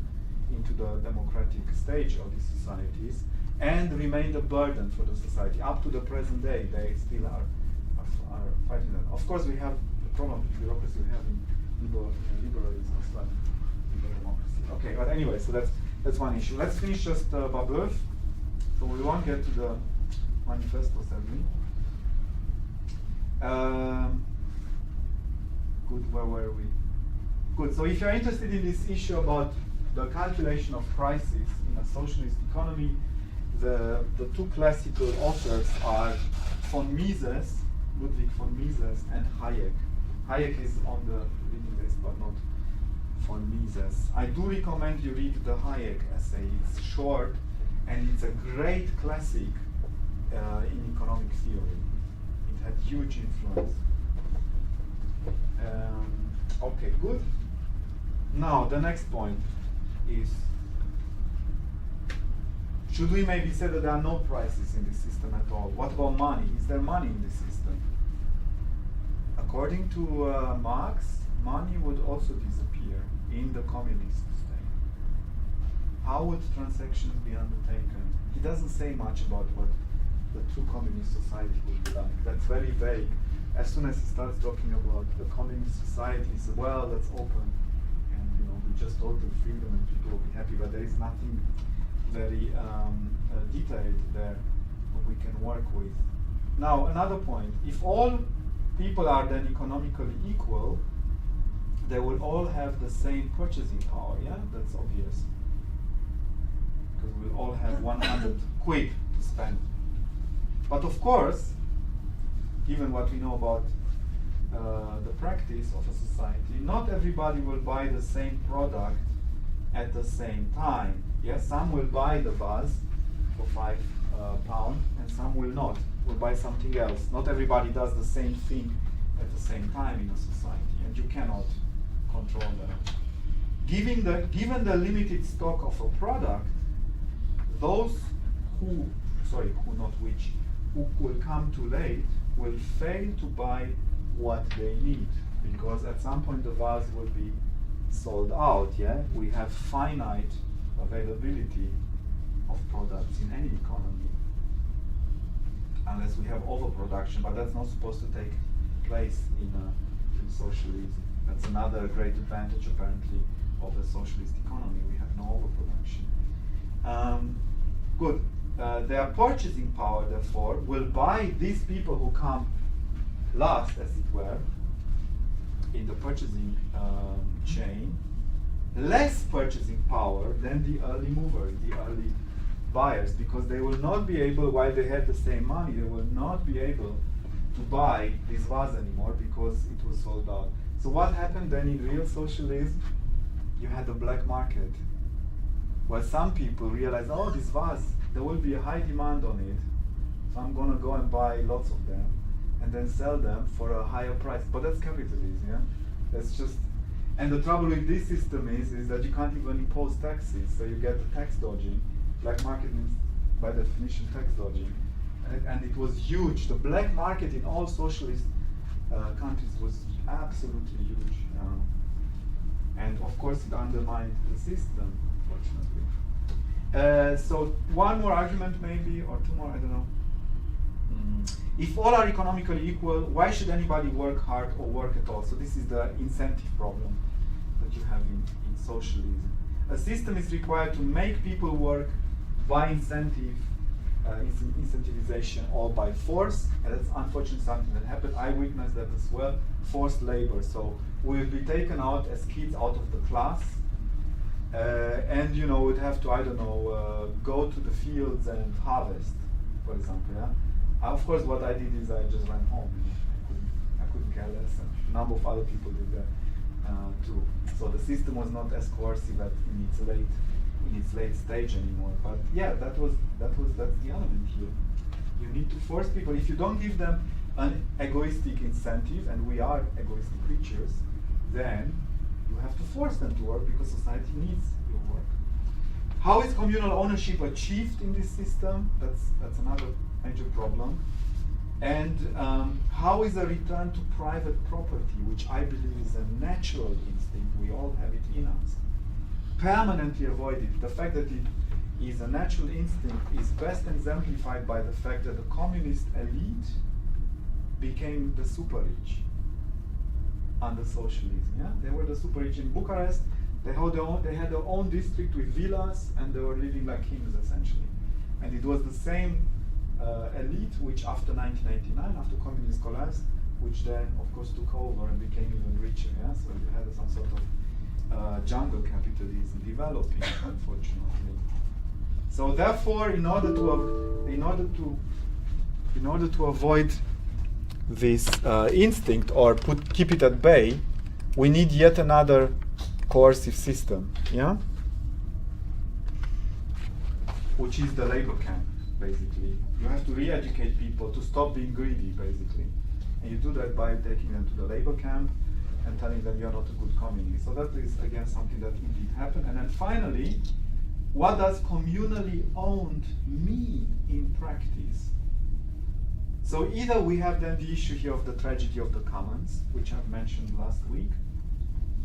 into the democratic stage of these societies, and remained a burden for the society. Up to the present day, they still are fighting that. Of course, we have the problem with bureaucracy we have in liberalism as well, liberal democracy. Okay, but anyway, so that's one issue. Let's finish just Babeuf. So we won't get to the manifesto, sadly. Good, where were we? Good. So if you're interested in this issue about the calculation of prices in a socialist economy, the two classical authors are von Mises, Ludwig von Mises, and Hayek. Hayek is on the reading list, but not von Mises. I do recommend you read the Hayek essay. It's short, and it's a great classic in economic theory. It had huge influence. Okay, good. Now, the next point is, should we maybe say that there are no prices in this system at all? What about money? Is there money in this system? According to Marx, money would also disappear in the communist state. How would transactions be undertaken? He doesn't say much about what the true communist society would be like. That's very vague. As soon as he starts talking about the communist society, he says, well, that's open, and we just total freedom and people will be happy, but there is nothing very detailed there that we can work with. Now, another point, if all people are then economically equal, they will all have the same purchasing power, yeah? That's obvious. Because we'll all have 100 quid to spend. But of course, given what we know about the practice of a society, not everybody will buy the same product at the same time. Yes, some will buy the vase for £5, and some will not. Will buy something else. Not everybody does the same thing at the same time in a society, and you cannot control that. Given the limited stock of a product, those who will come too late will fail to buy what they need, because at some point the vase will be sold out. Yeah, we have finite availability of products in any economy, unless we have overproduction, but that's not supposed to take place in socialism. That's another great advantage, apparently, of a socialist economy. We have no overproduction. Good. Their purchasing power, therefore, will buy these people who come last, as it were, in the purchasing chain, less purchasing power than the early movers, the early buyers, because they will not be able, while they have the same money, they will not be able to buy this vase anymore because it was sold out. So what happened then in real socialism? You had the black market, where some people realized, oh, this vase, there will be a high demand on it, so I'm going to go and buy lots of them and then sell them for a higher price. But that's capitalism, yeah? That's just, and the trouble with this system is that you can't even impose taxes, so you get the tax dodging. Black market means, by definition, tax dodging. And it was huge. The black market in all socialist countries was absolutely huge. And of course it undermined the system, fortunately. So one more argument maybe, or two more, I don't know. If all are economically equal, why should anybody work hard or work at all? So this is the incentive problem that you have in socialism. A system is required to make people work by incentive, incentivization, or by force, and that's unfortunately something that happened. I witnessed that as well. Forced labor. So we will be taken out as kids out of the class, and we'd have to, I don't know, go to the fields and harvest, for example. Yeah. Of course, what I did is I just ran home. I couldn't care less, and a number of other people did that too. So the system was not as coercive in its late stage anymore. But yeah, that's the element here. You need to force people. If you don't give them an egoistic incentive, and we are egoistic creatures, then you have to force them to work because society needs your work. How is communal ownership achieved in this system? That's another major problem. And how is a return to private property, which I believe is a natural instinct, we all have it in us, permanently avoided? The fact that it is a natural instinct is best exemplified by the fact that the communist elite became the super rich under socialism. Yeah? They were the super rich in Bucharest. They had their own district with villas, and they were living like kings, essentially. And it was the same elite which, after 1989, after communism collapsed, which then, of course, took over and became even richer. Yeah? So you had some sort of jungle capitalism developing, unfortunately. So therefore, in order to avoid this instinct or keep it at bay, we need yet another coercive system, yeah, which is the labor camp. Basically, you have to re-educate people to stop being greedy, basically, and you do that by taking them to the labor camp and telling them you're not a good communist. So that is again something that indeed happened. And then finally, what does communally owned mean in practice? So either we have then the issue here of the tragedy of the commons, which I've mentioned last week,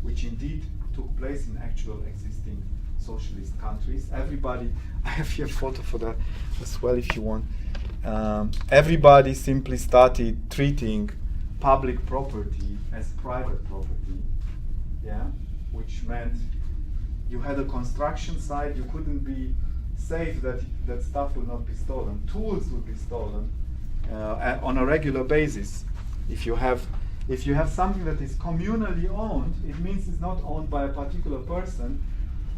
which indeed took place in actual existing socialist countries. Everybody, I have here a photo for that as well if you want. Everybody simply started treating public property as private property, yeah, which meant you had a construction site, you couldn't be safe that stuff will not be stolen. Tools would be stolen on a regular basis. If you have something that is communally owned, it means it's not owned by a particular person.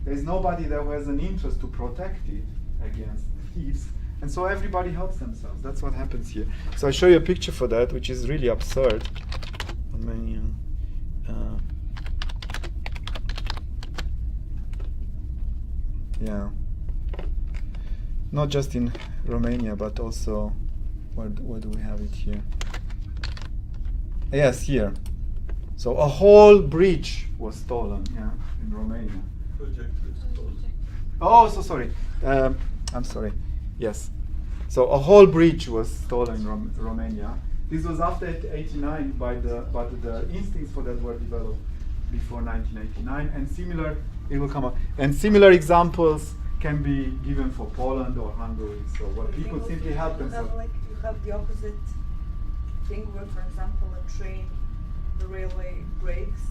There's nobody there who has an interest to protect it against thieves, and so everybody helps themselves. That's what happens here. So I show you a picture for that, which is really absurd. Romanian. Yeah. Not just in Romania, but also where do we have it here? Yes, here. So a whole bridge was stolen, yeah, in Romania. Oh, so sorry. I'm sorry. Yes. So a whole bridge was stolen in Romania. This was after 1989, but the instincts for that were developed before 1989, and similar. It will come up. And similar examples can be given for Poland or Hungary. So where people simply help themselves. You have the opposite thing where, for example, a train, the railway breaks,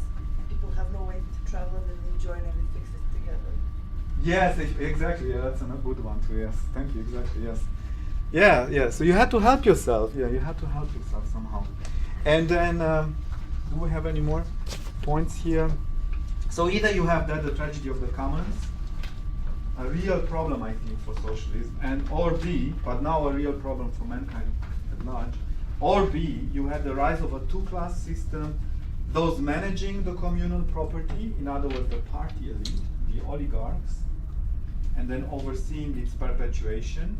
people have no way to travel, and they join and they fix it together. Yes, exactly. Yeah, that's a good one too. Yes, thank you. Exactly. Yes. Yeah. So you had to help yourself. Yeah, you had to help yourself somehow. And then, do we have any more points here? So either you have that, the tragedy of the commons, a real problem, I think, for socialism, and or B, but now a real problem for mankind at large, or B, you had the rise of a two-class system, those managing the communal property, in other words, the party elite, the oligarchs, and then overseeing its perpetuation,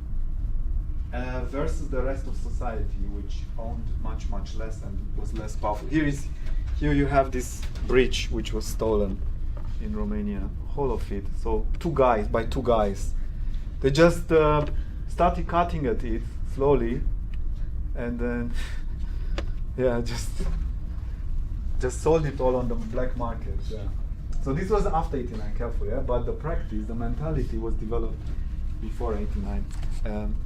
versus the rest of society, which owned much, much less and was less powerful. Here you have this bridge which was stolen in Romania, whole of it. So two guys, they just started cutting at it slowly, and then just sold it all on the black market. Yeah. So this was after 89, careful, yeah. But the practice, the mentality was developed before 89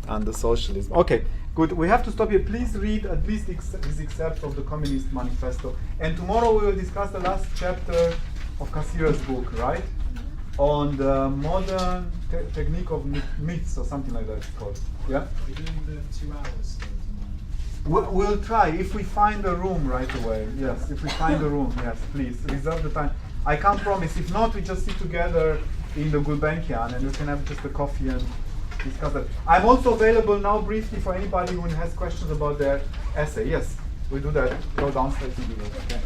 under socialism. Okay, good. We have to stop here. Please read at least this excerpt of the Communist Manifesto. And tomorrow we will discuss the last chapter of Cassirer's book, right? On the modern technique of myths or something like that it's called. Yeah? We're doing the 2 hours still tomorrow. We'll try if we find a room right away. Yes, if we find a room, yes, please reserve the time. I can't promise. If not, we just sit together in the Gulbenkian and we can have just a coffee and discuss that. I'm also available now briefly for anybody who has questions about their essay. Yes, we do that. Go downstairs and do that. Okay.